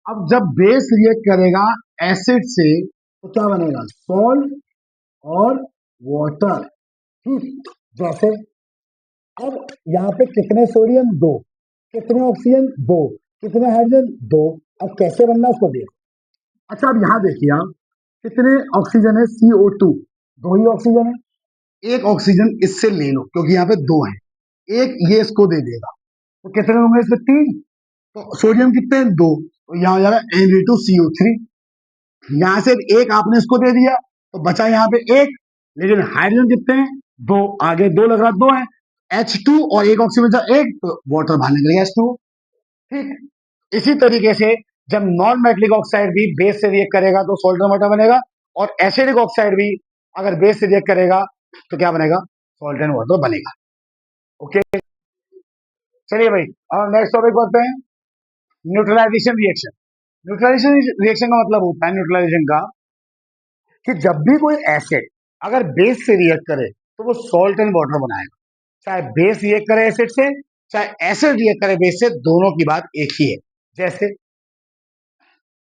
अब जब बेस रिएक्ट करेगा एसिड से तो क्या बनेगा, सॉल्ट और वाटर, ठीक। जैसे अब यहाँ पे कितने सोडियम, दो, कितने ऑक्सीजन, दो, कितने हाइड्रोजन, दो। अब कैसे बनना उसको देखो। अच्छा, अब यहाँ देखिए आप, कितने ऑक्सीजन है, CO2, दो ही ऑक्सीजन है। एक ऑक्सीजन इससे ले लो क्योंकि यहाँ पे दो है, एक ये इसको दे देगा, तो कितने होंगे इसमें, तीन। तो सोडियम कितने हैं, दो, तो यहाँ हो जाएगा Na2CO3। यहां से एक आपने इसको दे दिया तो बचा यहाँ पे एक, लेकिन हाइड्रोजन कितने हैं? दो, आगे दो लग रहा, दो है। H2 और एक ऑक्सीजन बचा एक, तो वाटर बाहर निकल गया H2। ठीक, इसी तरीके से जब नॉन मेटलिक ऑक्साइड भी बेस से रिएक्ट करेगा तो सॉल्ट एंड वाटर बनेगा, और एसिडिक ऑक्साइड भी अगर बेस से रिएक्ट करेगा तो क्या बनेगा? सॉल्ट एंड वाटर बनेगा। ओके, चलिए भाई अब नेक्स्ट टॉपिक बढ़ते हैं, न्यूट्रलाइजेशन रिएक्शन। न्यूट्रलाइजेशन रिएक्शन का मतलब होता है, न्यूट्रलाइजेशन का, कि जब भी कोई एसिड अगर बेस से रिएक्ट करे तो वो सॉल्ट एंड वाटर बनाएगा। चाहे बेस रिएक्ट करे एसिड से, चाहे एसिड रिएक्ट करे बेस से, दोनों की बात एक ही है। जैसे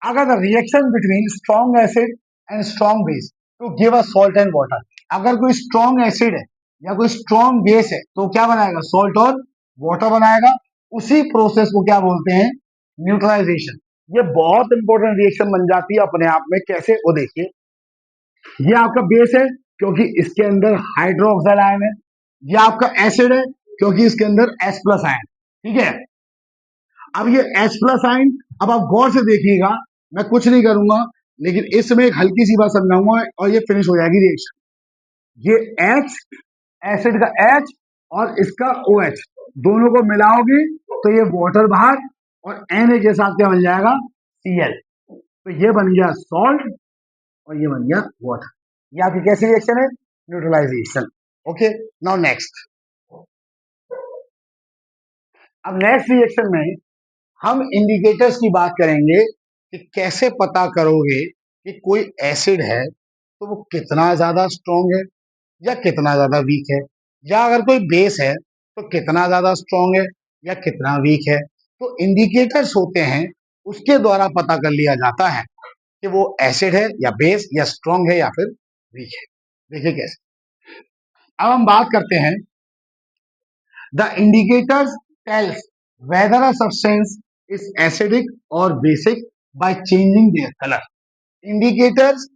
अगर the reaction between strong acid and strong base to give a salt and water, अगर कोई स्ट्रॉन्ग एसिड है या कोई स्ट्रॉन्ग बेस है तो क्या बनाएगा? सॉल्ट और वाटर बनाएगा। उसी प्रोसेस को क्या बोलते हैं? न्यूट्रलाइजेशन। ये बहुत इंपॉर्टेंट रिएक्शन बन जाती है अपने आप में। कैसे? वो देखिए, ये आपका बेस है क्योंकि इसके अंदर हाइड्रोक्साइड आयन है। ये आपका एसिड है क्योंकि इसके अंदर H प्लस आयन। ठीक है, अब ये H प्लस आयन, अब आप गौर से देखिएगा, मैं कुछ नहीं करूंगा लेकिन इसमें एक हल्की सी बात समझाऊंगा और ये फिनिश हो जाएगी रिएक्शन। ये H, एसिड का H और इसका OH दोनों को मिलाओगे तो ये वाटर बाहर, और Na के साथ क्या बन जाएगा? Cl। तो ये बन गया सॉल्ट और ये बन गया वाटर। ये आपकी कैसी रिएक्शन है? न्यूट्रलाइजेशन। Okay, now next. अब नेक्स्ट रिएक्शन में हम इंडिकेटर्स की बात करेंगे कि कैसे पता करोगे कि कोई एसिड है तो वो कितना ज्यादा स्ट्रॉन्ग है या कितना ज्यादा वीक है, या अगर कोई बेस है तो कितना ज्यादा स्ट्रॉन्ग है या कितना वीक है। तो इंडिकेटर्स होते हैं, उसके द्वारा पता कर लिया जाता है कि वो एसिड है या बेस या स्ट्रॉन्ग है या फिर वीक है। देखिए कैसे। अब हम बात करते हैं, the indicators tells whether a substance is acidic और basic by changing their colour. Indicators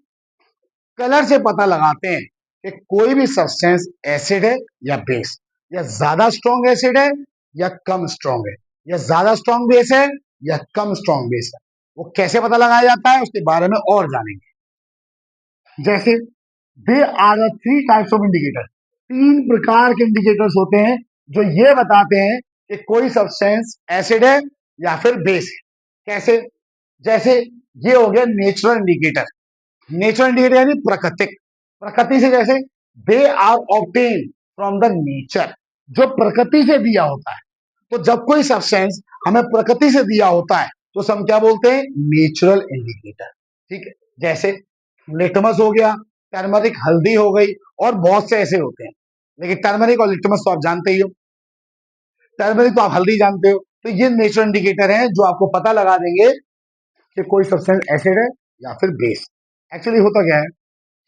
colour से पता लगाते हैं कि कोई भी सब्सटेंस एसिड है या बेस, या ज्यादा स्ट्रॉन्ग एसिड है या कम स्ट्रॉन्ग है, या ज्यादा स्ट्रॉन्ग बेस है या कम स्ट्रॉन्ग बेस है। वो कैसे पता लगाया जाता है उसके बारे में और जानेंगे। जैसे they are the three types of indicator, तीन प्रकार के इंडिकेटर्स होते हैं जो ये बताते हैं कि कोई सब्सटेंस एसिड है या फिर बेस है। कैसे? जैसे ये हो गया नेचुरल इंडिकेटर। नेचुरल इंडिकेटर यानी प्राकृतिक, प्रकृति से। जैसे they are obtain from the nature, जो प्रकृति से दिया होता है। तो जब कोई सब्सटेंस हमें प्रकृति से दिया होता है तो हम क्या बोलते हैं? Natural indicator. ठीक है, जैसे लिटमस हो गया, टर्मरिक हल्दी हो गई, और बहुत से ऐसे होते हैं। लेकिन टर्मरिक और लिटमस तो आप जानते ही हो, टर्मरिक तो आप हल्दी जानते हो। तो ये नेचुरल इंडिकेटर हैं जो आपको पता लगा देंगे कि कोई सब्सटेंस एसिड है या फिर बेस। एक्चुअली होता क्या है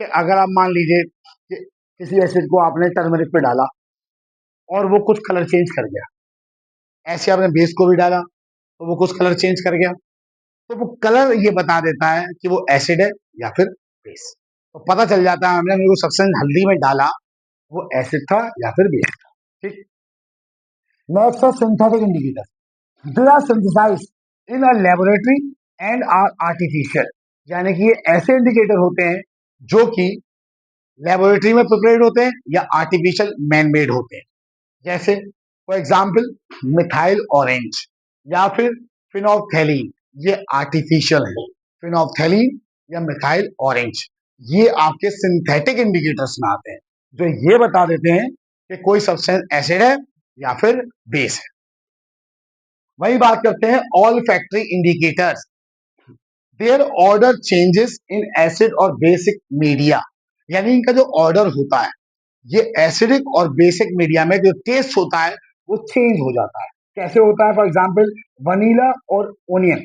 कि अगर आप मान लीजिए कि किसी एसिड को आपने टर्मरिक पे डाला और वो कुछ कलर चेंज कर गया, ऐसे आपने बेस को भी डाला तो वो कुछ कलर चेंज कर गया, तो वो कलर ये बता देता है कि वो एसिड है या फिर बेस। तो पता चल जाता है हमने वो सब्सटेंस हल्दी में डाला वो एसिड था या फिर बेस था। ठीक, नेक्स्ट है synthetic indicator. They are synthesized in a laboratory and are artificial, यानी कि ये ऐसे इंडिकेटर होते हैं जो कि लेबोरेटरी में प्रिपेयर्ड होते हैं या आर्टिफिशियल मैन मेड होते हैं। जैसे फॉर एग्जाम्पल मिथाइल ऑरेंज या फिर फिनोल्फथैलीन, ये आर्टिफिशियल है। फिनोल्फथैलीन या मिथाइल ऑरेंज ये आपके सिंथेटिक इंडिकेटर्स में आते हैं जो ये बता देते हैं कि कोई सब्सटेंस एसिड है या फिर बेस है। वही बात करते हैं olfactory indicators, their odour changes in acid और बेसिक मीडिया, यानी इनका जो ऑर्डर होता है ये एसिडिक और बेसिक मीडिया में जो टेस्ट होता है वो चेंज हो जाता है। कैसे होता है? फॉर एग्जांपल वनीला और ओनियन,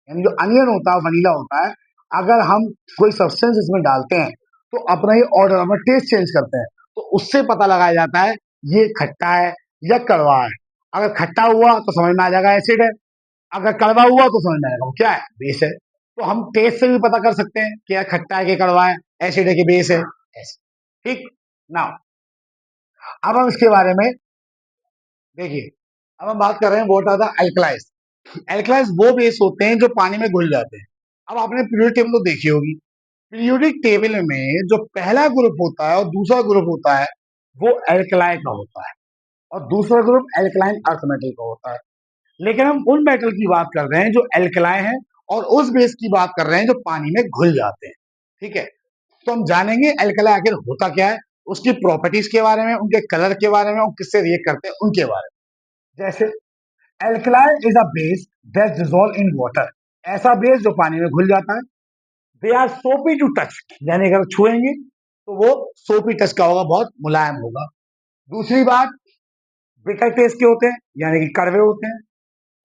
यानी जो अनियन होता है वनीला होता है, अगर हम कोई सब्सटेंस इसमें डालते हैं तो अपना ये ऑर्डर, अपना टेस्ट चेंज करते हैं, तो उससे पता लगाया जाता है ये खट्टा है या कड़वा है। अगर खट्टा हुआ तो समझ में आ जाएगा एसिड है, अगर कड़वा हुआ तो समझ में आएगा वो क्या है? बेस है। तो हम टेस्ट से भी पता कर सकते हैं कि यार खट्टा है कि कड़वा है, एसिड है कि बेस है, ऐसे। ठीक ना, अब हम इसके बारे में देखिए, अब हम बात कर रहे हैं व्हाट आर द अल्कलाइज। एल्कलाइंस वो बेस होते हैं जो पानी में घुल जाते हैं। अब आपने पीरियोडिक टेबल तो देखी होगी। पीरियोडिक टेबल में जो पहला ग्रुप होता है और दूसरा ग्रुप होता है वो एल्कलाई का होता है और दूसरा ग्रुप एल्कलाइन अर्थ मेटल का होता है। लेकिन हम उन मेटल की बात कर रहे हैं जो एल्कलाई हैं और उस बेस की बात कर रहे हैं जो पानी में घुल जाते हैं। ठीक है, तो हम जानेंगे एल्कलाई आखिर होता क्या है, उसकी प्रॉपर्टीज के बारे में, उनके कलर के बारे में और किससे रिएक्ट करते हैं उनके बारे में। जैसे alkali is a base that dissolve in water, ऐसा बेस जो पानी में घुल जाता है। दे आर सोपी टू टच, यानी अगर छुएंगे तो वो सोपी टच का होगा, बहुत मुलायम होगा। दूसरी बात, बिटर टेस्ट के होते हैं यानी कि कड़वे होते हैं।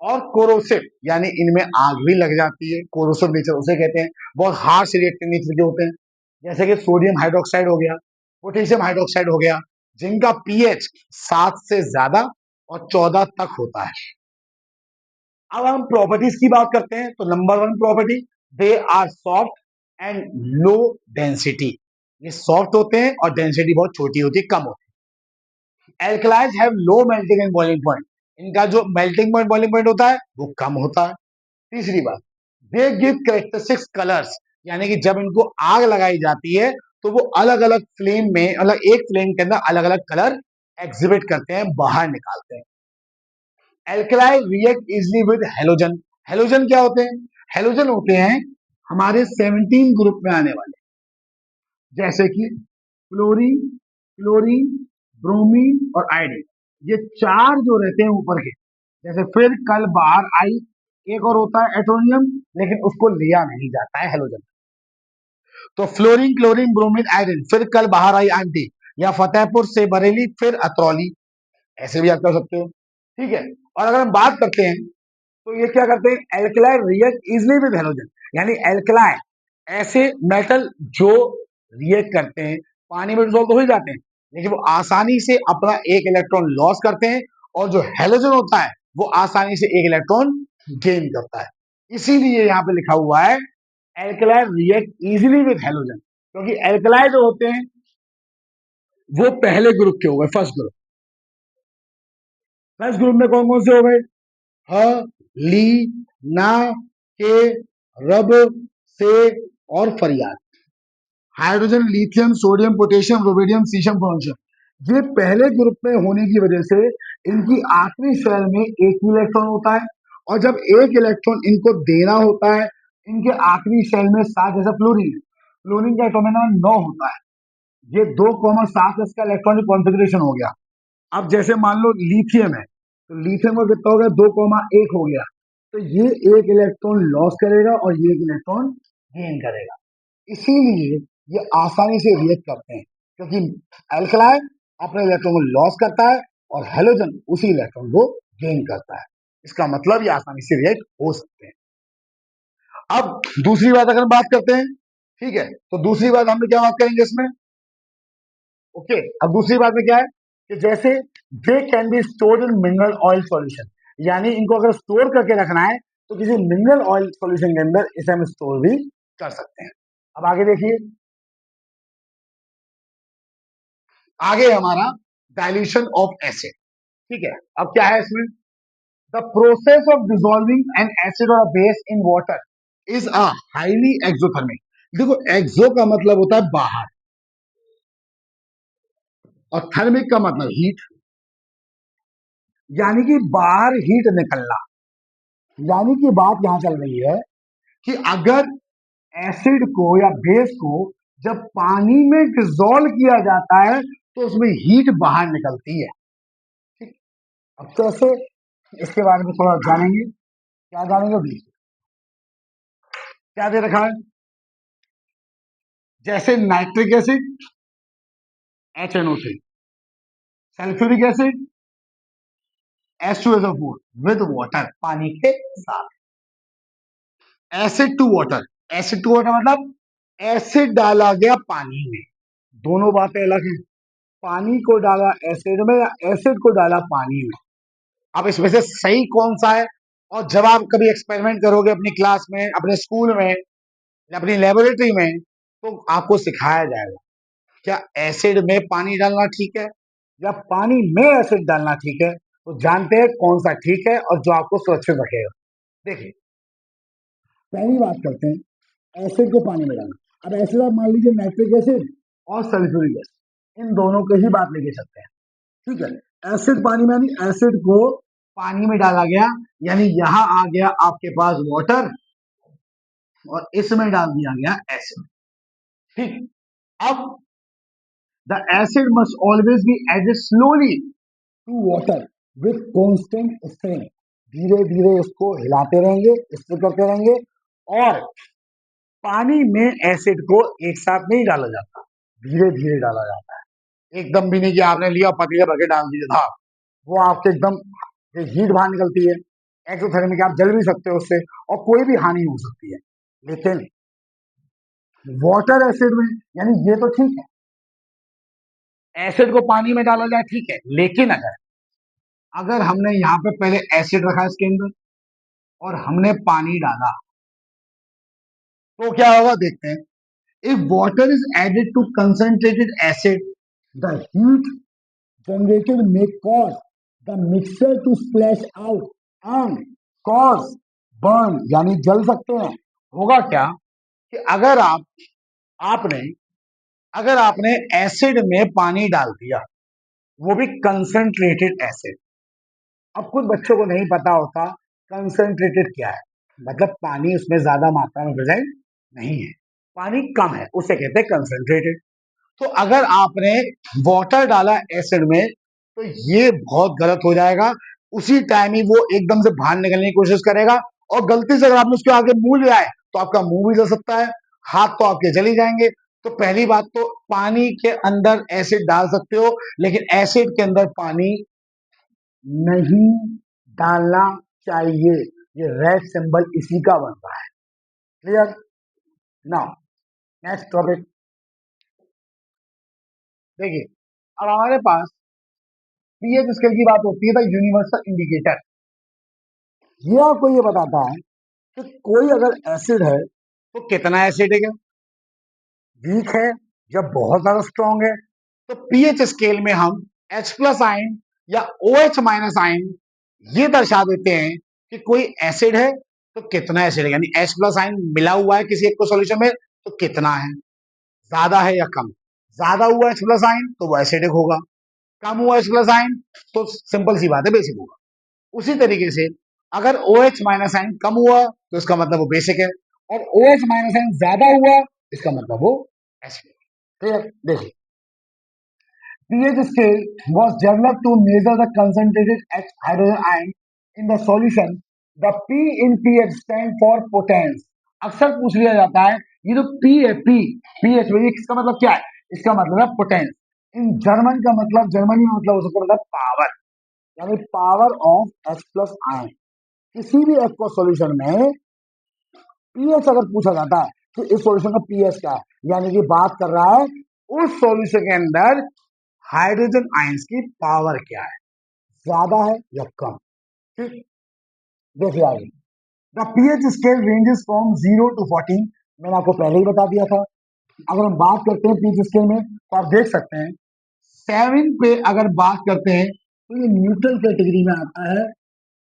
और कोरोसिव यानी इनमें आग भी लग जाती है, कोरोसिव नेचर उसे कहते हैं। बहुत हार्श रिएक्टिव नेचर के होते हैं, जैसे कि सोडियम हाइड्रोक्साइड हो गया, पोटेशियम हाइड्रोक्साइड हो गया, जिनका पीएच 7 से ज्यादा और 14 तक होता है। अब हम प्रॉपर्टीज की बात करते हैं तो number one property, they are soft and low density. ये सॉफ्ट होते हैं और डेंसिटी बहुत छोटी होती है, कम होती है। Alkalis have low melting and boiling point, इनका जो मेल्टिंग पॉइंट बॉइलिंग पॉइंट होता है वो कम होता है। तीसरी बात, दे गिव कैरेक्टरिस्टिक्स कलर्स, यानी कि जब इनको आग लगाई जाती है तो वो अलग अलग फ्लेम में, अलग एक फ्लेम के अंदर अलग अलग कलर एग्जिबिट करते हैं, बाहर निकालते हैं। Alkali react easily with halogen. Halogen क्या होते हैं? हेलोजन होते हैं हमारे 17 ग्रुप में आने वाले, जैसे कि फ्लोरीन, क्लोरीन, ब्रोमीन और आयोडीन। ये चार जो रहते हैं ऊपर के, जैसे फिर कल बाहर आई एक और होता है एटोनियम, लेकिन उसको लिया नहीं जाता है हेलोजन। तो फ्लोरीन, क्लोरीन, ब्रोमीन, आयोडीन, फिर कल बाहर आई आंटी, या फतेहपुर से बरेली फिर अतरौली, ऐसे भी आप कर सकते हो। ठीक है, और अगर हम बात करते हैं तो ये क्या करते हैं, alkali react easily with halogen, यानी एल्कलाई ऐसे मेटल जो रिएक्ट करते हैं, पानी में डिसॉल्व तो हो ही जाते हैं, लेकिन वो आसानी से अपना एक इलेक्ट्रॉन लॉस करते हैं, और जो हेलोजन होता है वो आसानी से एक इलेक्ट्रॉन गेन करता है। इसीलिए यहाँ पे लिखा हुआ है alkali react easily with halogen, क्योंकि एल्कलाई जो होते हैं वो पहले ग्रुप के हो गए, फर्स्ट ग्रुप। फर्स्ट ग्रुप में कौन कौन से हो गए? ह, ली, ना, के, रब, से और फरियाद। Hydrogen, lithium, sodium, potassium, rubidium, caesium, francium, ये पहले ग्रुप में होने की वजह से इनकी आखिरी शेल में एक ही इलेक्ट्रॉन होता है, और जब एक इलेक्ट्रॉन इनको देना होता है, इनके आखिरी शेल में 7, जैसा फ्लोरीन, फ्लोरीन का एटॉमिक नंबर 9 होता है। ये 2,7 इसका इलेक्ट्रॉनिक कॉन्फ़िगरेशन हो गया। अब जैसे मान लो लिथियम है, तो लिथियम का कितना हो गया, 2,1 हो गया। तो ये एक इलेक्ट्रॉन लॉस करेगा और ये एक इलेक्ट्रॉन गेन करेगा। इसीलिए ये आसानी से रिएक्ट करते हैं, क्योंकि अल्कलाई अपने इलेक्ट्रॉन को लॉस करता है और हेलोजन उसी इलेक्ट्रॉन को गेन करता है। इसका मतलब ये आसानी से रिएक्ट हो सकते हैं। अब दूसरी बात अगर हम बात करते हैं, ठीक है, तो दूसरी बात हम क्या बात करेंगे इसमें? ओके, अब दूसरी बात में क्या है कि जैसे दे can be stored in mineral oil solution, यानी इनको अगर स्टोर करके रखना है तो किसी मिनरल ऑयल सॉल्यूशन के अंदर इसे हम स्टोर भी कर सकते हैं। अब आगे देखिए, आगे हमारा डाइल्यूशन ऑफ एसिड। ठीक है, अब क्या है इसमें? The process of dissolving an acid और base in water is a highly exothermic. देखो, एक्सो का मतलब होता है बाहर, और थर्मिक का मतलब हीट, यानी कि बाहर हीट निकलना। यानी कि बात यहां चल रही है कि अगर एसिड को या बेस को जब पानी में डिसॉल्व किया जाता है तो उसमें हीट बाहर निकलती है। ठीक, अब कैसे, इसके बारे में थोड़ा जानेंगे। क्या जानेंगे भी, क्या दे रखा है? जैसे nitric acid HNO3, sulphuric acid H2SO4 with water, पानी के साथ। Acid to water, acid to water मतलब एसिड डाला गया पानी में, दोनों बातें अलग हैं। पानी को डाला एसिड में या एसिड को डाला पानी में। अब इसमें से सही कौन सा है? और जब आप कभी एक्सपेरिमेंट करोगे अपनी क्लास में, अपने स्कूल में या अपनी लेबोरेटरी में, तो आपको सिखाया जाएगा क्या एसिड में पानी डालना ठीक है या पानी में एसिड डालना ठीक है। तो जानते हैं कौन सा ठीक है और जो आपको सुरक्षित रखेगा। देखिए, पहली बात करते हैं एसिड को पानी में डालना। अब एसिड आप मान लीजिए नाइट्रिक एसिड और सल्फ्यूरिक एसिड, इन दोनों के ही बात लेके चलते हैं। ठीक है, एसिड पानी में, यानी एसिड को पानी में डाला गया, यानी यहां आ गया आपके पास वाटर और इसमें डाल दिया गया एसिड। ठीक, अब the acid must always be added slowly to water with constant strain. धीरे धीरे इसको हिलाते रहेंगे, स्टिर करते रहेंगे, और पानी में एसिड को एक साथ नहीं डाला जाता, धीरे धीरे डाला जाता है। एकदम भी नहीं कि आपने लिया पतीले भर के डाल दिया था, वो आपके एकदम हीट बाहर निकलती है, एक्सोथर्मिक, आप जल भी सकते हो उससे और कोई भी हानि हो सकती है। लेकिन वाटर एसिड में, यानी ये तो ठीक है, एसिड को पानी में डाला जाए ठीक है, लेकिन अगर अगर हमने यहाँ पे पहले एसिड रखा इसके अंदर और हमने पानी डाला, तो क्या होगा देखते हैं। If water is added to concentrated acid, the heat generated may cause the mixture to splash out and cause burn, यानी जल सकते हैं। होगा क्या कि आपने अगर आपने एसिड में पानी डाल दिया, वो भी कंसंट्रेटेड एसिड। अब कुछ बच्चों को नहीं पता होता कंसंट्रेटेड क्या है, मतलब पानी उसमें ज्यादा मात्रा में प्रेजेंट नहीं है, पानी कम है, उसे कहते हैं कंसंट्रेटेड। तो अगर आपने वाटर डाला एसिड में, तो ये बहुत गलत हो जाएगा। उसी टाइम ही वो एकदम से बाहर निकलने की कोशिश करेगा, और गलती से अगर आपने उसके आगे मुंह लिया है तो आपका मुंह भी जल सकता है, हाथ तो आपके जल ही जाएंगे। तो पहली बात तो पानी के अंदर एसिड डाल सकते हो, लेकिन एसिड के अंदर पानी नहीं डालना चाहिए। ये रेड सिंबल इसी का बनता है। क्लियर? नाउ नेक्स्ट टॉपिक देखिए। अब हमारे पास पीएच स्केल की बात होती है, द यूनिवर्सल इंडिकेटर। ये आपको ये बताता है कि कोई अगर एसिड है तो कितना एसिडिक है, वीक है या बहुत ज्यादा स्ट्रॉन्ग है। तो पीएच स्केल में हम H प्लस आयन या OH माइनस आयन ये दर्शा देते हैं कि कोई एसिड है तो कितना एसिड है, यानी H प्लस आयन मिला हुआ है किसी एक को सॉल्यूशन में तो कितना है, ज्यादा है या कम। ज्यादा हुआ H प्लस आयन तो वो एसिडिक होगा, कम हुआ H प्लस आयन तो सिंपल सी बात है बेसिक होगा। उसी तरीके से अगर OH माइनस आयन कम हुआ तो इसका मतलब वो बेसिक है, और OH माइनस आयन ज्यादा हुआ इसका मतलब वो एसिडिक है। क्लियर? देखिए, pH scale was developed to measure the concentrated H hydrogen ion in the solution. The P in pH stand for potence। अक्सर पूछ लिया जाता है ये जो P है, pH में इसका मतलब क्या है, इसका मतलब है पोटेंस। इन जर्मन का मतलब, जर्मनी में मतलब हो सकता है मतलब पावर, यानी power of H plus ion. किसी भी एक्वा सॉल्यूशन में पीएच अगर पूछा जाता है कि इस सॉल्यूशन का पीएच क्या है, यानी कि बात कर रहा है उस सॉल्यूशन के अंदर हाइड्रोजन आयंस की पावर क्या है, ज्यादा है या कम। ठीक, देखिए आगे, the pH scale ranges from 0 to 14। मैंने आपको पहले ही बता दिया था। अगर हम बात करते हैं पीएच स्केल में तो आप देख सकते हैं 7 पे अगर बात करते हैं तो ये न्यूट्रल कैटेगरी में आता है।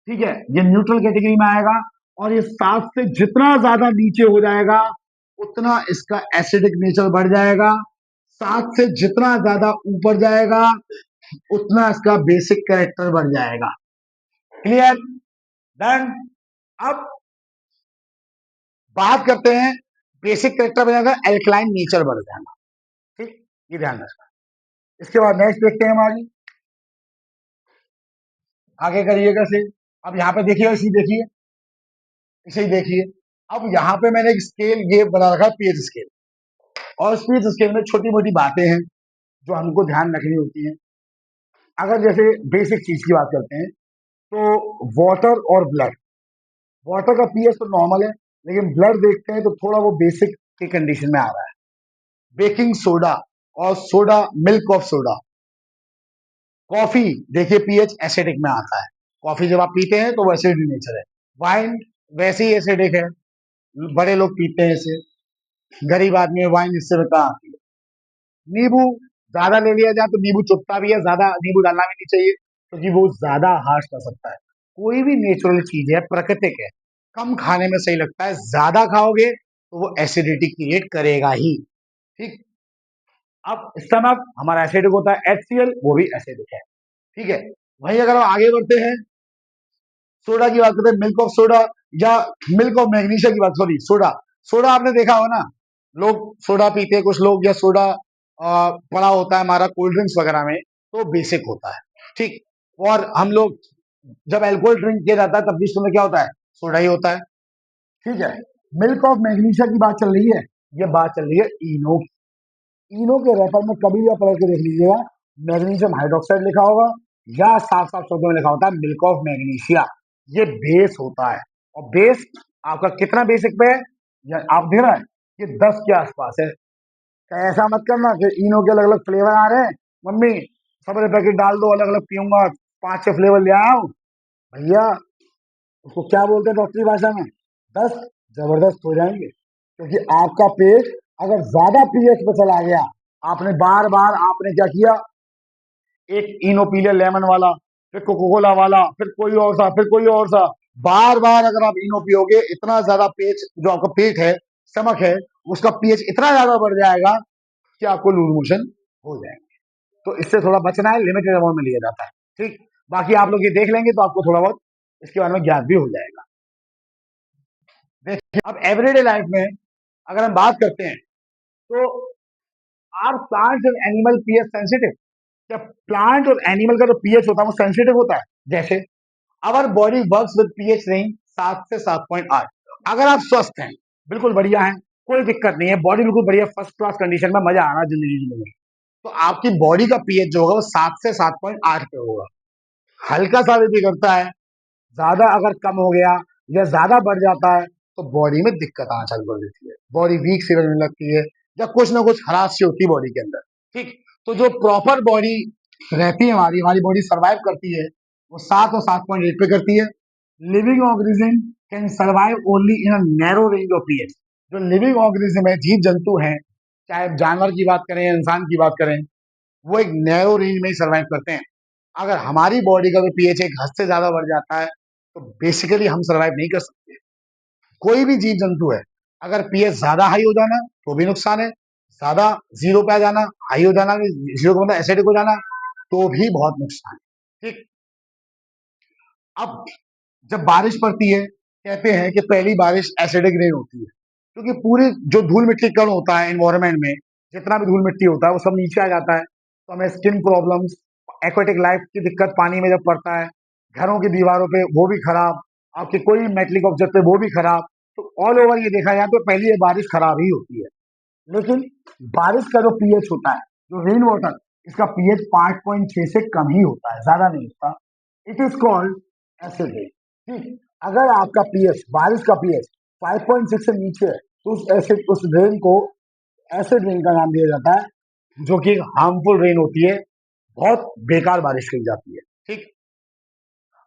ठीक है, ये न्यूट्रल कैटेगरी में आएगा, और ये 7 से जितना ज्यादा नीचे हो जाएगा उतना इसका एसिडिक नेचर बढ़ जाएगा। 7 से जितना ज्यादा ऊपर जाएगा उतना इसका बेसिक कैरेक्टर बढ़ जाएगा। क्लियर? डन? अब बात करते हैं बेसिक कैरेक्टर बढ़ जाएगा, एल्कलाइन नेचर बढ़ जाएगा। ठीक, ये ध्यान रखना। इसके बाद नेक्स्ट देखते हैं हम आगे, आगे करिएगा से। अब यहाँ पे देखिए, इसी देखिए, इसे ही देखिए। अब यहाँ पे मैंने एक स्केल ये बना रखा है पीएच स्केल, और इस पीएच स्केल में छोटी मोटी बातें हैं जो हमको ध्यान रखनी होती हैं। अगर जैसे बेसिक चीज की बात करते हैं तो वाटर और ब्लड, वाटर का पीएच तो नॉर्मल है, लेकिन ब्लड देखते हैं तो थोड़ा वो बेसिक की कंडीशन में आ रहा है। बेकिंग सोडा और soda, milk of soda, coffee देखिए पीएच एसिडिक में आता है। कॉफी जब आप पीते हैं तो वो एसिडिक नेचर है। वाइन वैसे ही एसिडिक है, बड़े लोग पीते हैं इसे, गरीब आदमी वाइन इससे कहाँ आती है। नींबू ज्यादा ले लिया जाए तो नींबू चुभता भी है, ज्यादा नींबू डालना भी नहीं चाहिए क्योंकि वो ज्यादा हार्श कर सकता है। कोई भी नेचुरल चीज है, प्राकृतिक है, कम खाने में सही लगता है, ज्यादा खाओगे तो वो एसिडिटी क्रिएट करेगा ही। ठीक, अब स्टमक हमारा एसिडिक होता है, HCl वो भी एसिडिक है। ठीक है, वहीं अगर हम आगे बढ़ते हैं, सोडा की बात करते हैं, मिल्क ऑफ सोडा या मिल्क ऑफ मैग्नीशिया की बात, सॉरी सोडा। सोडा आपने देखा हो ना, लोग सोडा पीते हैं कुछ लोग, या सोडा पड़ा होता है हमारा कोल्ड ड्रिंक्स वगैरह में, तो बेसिक होता है। ठीक, और हम लोग जब अल्कोहल ड्रिंक किया जाता है तब भी उसमें क्या होता है, सोडा ही होता है। ठीक है, मिल्क ऑफ मैग्नीशिया की बात चल रही है, ये बात चल रही है इनो की। इनो के रैपर में कभी भी आप पढ़ के देख लीजिएगा, मैग्नीशियम हाइड्रोक्साइड लिखा होगा, या साफ साफ शब्दों में लिखा होता है मिल्क ऑफ मैग्नीशिया। ये बेस होता है, और बेस आपका कितना बेसिक पे है, या आप देख रहा है ये 10 के आसपास है। तो ऐसा मत करना कि इनो के अलग अलग फ्लेवर आ रहे हैं, मम्मी सब पैकेट डाल दो, अलग अलग पीऊंगा, 5-6 फ्लेवर ले आओ। भैया उसको क्या बोलते हैं डॉक्टरी भाषा में, दस्त जबरदस्त हो जाएंगे। क्योंकि आपका पेट अगर ज्यादा पीएच पे चला गया, आपने बार बार आपने क्या किया, एक इनो पी लिया लेमन वाला, फिर कोको कोला वाला, फिर कोई और सा, फिर कोई और सा, बार बार अगर आप इनो पियोगे, इतना ज्यादा पेट, जो आपका पेट है, स्टमक है, उसका पीएच इतना ज्यादा बढ़ जाएगा कि आपको लूज मोशन हो जाएंगे। तो इससे थोड़ा बचना है, लिमिटेड अमाउंट में लिया जाता है। ठीक, बाकी आप लोग ये देख लेंगे तो आपको थोड़ा बहुत इसके बारे में ज्ञान भी हो जाएगा। देखिए, अब एवरीडे लाइफ में अगर हम बात करते हैं, तो are plant and animal pH sensitive? क्या प्लांट और एनिमल का जो पीएच होता है वो सेंसिटिव होता है? जैसे our body works with pH range 7 से 7.8। अगर आप स्वस्थ हैं, बिल्कुल बढ़िया हैं, कोई दिक्कत नहीं है, बॉडी बिल्कुल बढ़िया फर्स्ट क्लास कंडीशन में, मजा आ रहा है जिंदगी में, तो आपकी बॉडी का पीएच जो होगा वो 7 से 7.8 पे होगा। हल्का सा भी करता है, ज्यादा अगर कम हो गया या ज्यादा बढ़ जाता है, तो बॉडी में दिक्कत आना चालू कर देती है, बॉडी वीक सी लगने लगती है, या कुछ ना कुछ हरास सी होती है बॉडी के अंदर। ठीक, तो जो प्रॉपर बॉडी रहती है, हमारी हमारी बॉडी सर्वाइव करती है, वो 7 और 7.8 पे करती है। Living organism can survive only in a narrow range of pH. जो लिविंग ऑर्गेनिज्म है, जीव जंतु हैं, चाहे जानवर की बात करें या इंसान की बात करें, वो एक नैरो रेंज में ही सर्वाइव करते हैं। अगर हमारी बॉडी का भी पीएच एक हद से ज्यादा बढ़ जाता है, तो बेसिकली हम सर्वाइव नहीं कर सकते। कोई भी जीव जंतु है, अगर पीएच ज्यादा हाई हो जाना तो भी नुकसान है, ज्यादा जीरो पे आ जाना, हाई हो जाना, जीरो का मतलब एसिडिक हो जाना, तो भी बहुत नुकसान है। ठीक, अब जब बारिश पड़ती है, कहते हैं कि पहली बारिश एसिडिक रेन होती है, क्योंकि पूरी जो धूल मिट्टी कण होता है एनवायरमेंट में, जितना भी धूल मिट्टी होता है वो सब नीचे आ जाता है, तो हमें स्किन प्रॉब्लम्स, एक्वेटिक लाइफ की दिक्कत पानी में जब पड़ता है, घरों की दीवारों पे वो भी खराब, आपके कोई भी मेटलिक ऑब्जेक्ट पे वो भी खराब। तो ऑल ओवर ये देखा जाए तो पहली ये बारिश खराब ही होती है। लेकिन बारिश का जो पीएच होता है, जो रेन वाटर, इसका पीएच 5.6 से कम ही होता है, ज्यादा नहीं होता। It is called acid rain. ठीक, अगर आपका पीएच, बारिश का पीएच 5.6 से नीचे है, तो उस एसिड, उस रेन को एसिड रेन का नाम दिया जाता है, जो कि हार्मफुल रेन होती है, बहुत बेकार बारिश कही जाती है। ठीक,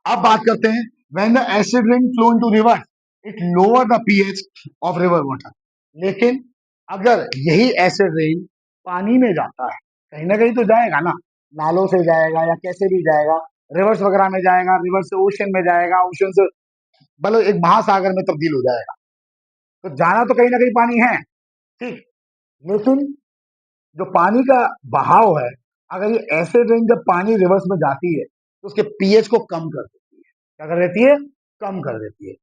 अब बात करते हैं, when the acid rain flow into river, it lower the pH of river water. लेकिन अगर यही एसिड रेन पानी में जाता है, कहीं ना कहीं तो जाएगा ना, नालों से जाएगा या कैसे भी जाएगा, रिवर्स वगैरह में जाएगा, रिवर से ओशन में जाएगा, ओशन से मतलब एक महासागर में तब्दील हो जाएगा, तो जाना तो कहीं ना कहीं पानी है। ठीक, लेकिन जो पानी का बहाव है, अगर ये एसिड रेन जब पानी रिवर्स में जाती है, तो उसके पीएच को कम कर देती है। क्या कर देती है? कम कर देती है।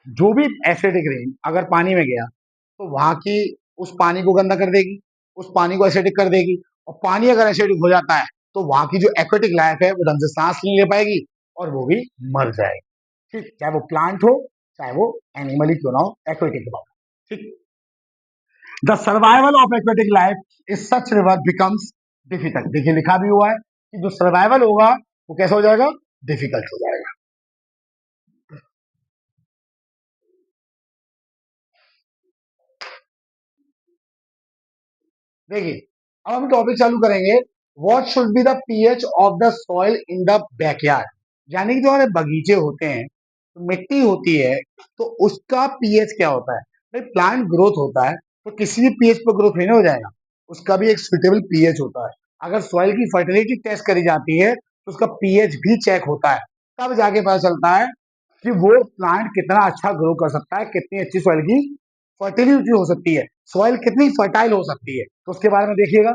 जो भी एसिडिक रेन अगर पानी में गया, तो वहां की, उस पानी को गंदा कर देगी, उस पानी को एसिडिक कर देगी, और पानी अगर एसिडिक हो जाता है, तो वहां की जो एक्वेटिक लाइफ है वो ढंग से सांस नहीं ले पाएगी, और वो भी मर जाएगी। ठीक, चाहे वो प्लांट हो, चाहे वो एनिमल ही क्यों ना हो, एक्वेटिक हो। ठीक, the survival of aquatic life is such river becomes difficult. देखिए लिखा भी हुआ है कि जो सर्वाइवल होगा वो कैसा हो जाएगा, डिफिकल्ट हो जाएगा। देखिए, अब हम टॉपिक चालू करेंगे, what should be the pH of the soil in the backyard. यानी कि जो हमारे बगीचे होते हैं, तो मिट्टी होती है, तो उसका पीएच क्या होता है। भाई प्लांट ग्रोथ होता है, तो किसी भी पीएच पर ग्रोथ नहीं हो जाएगा, उसका भी एक सुटेबल पीएच होता है। अगर सॉइल की फर्टिलिटी टेस्ट करी जाती है, तो उसका पीएच भी चेक होता है, तब जाके पता चलता है कि वो प्लांट कितना अच्छा ग्रो कर सकता है, कितनी अच्छी सॉइल की फर्टिलिटी हो सकती है, सॉइल कितनी फर्टाइल हो सकती है, तो उसके बारे में देखिएगा।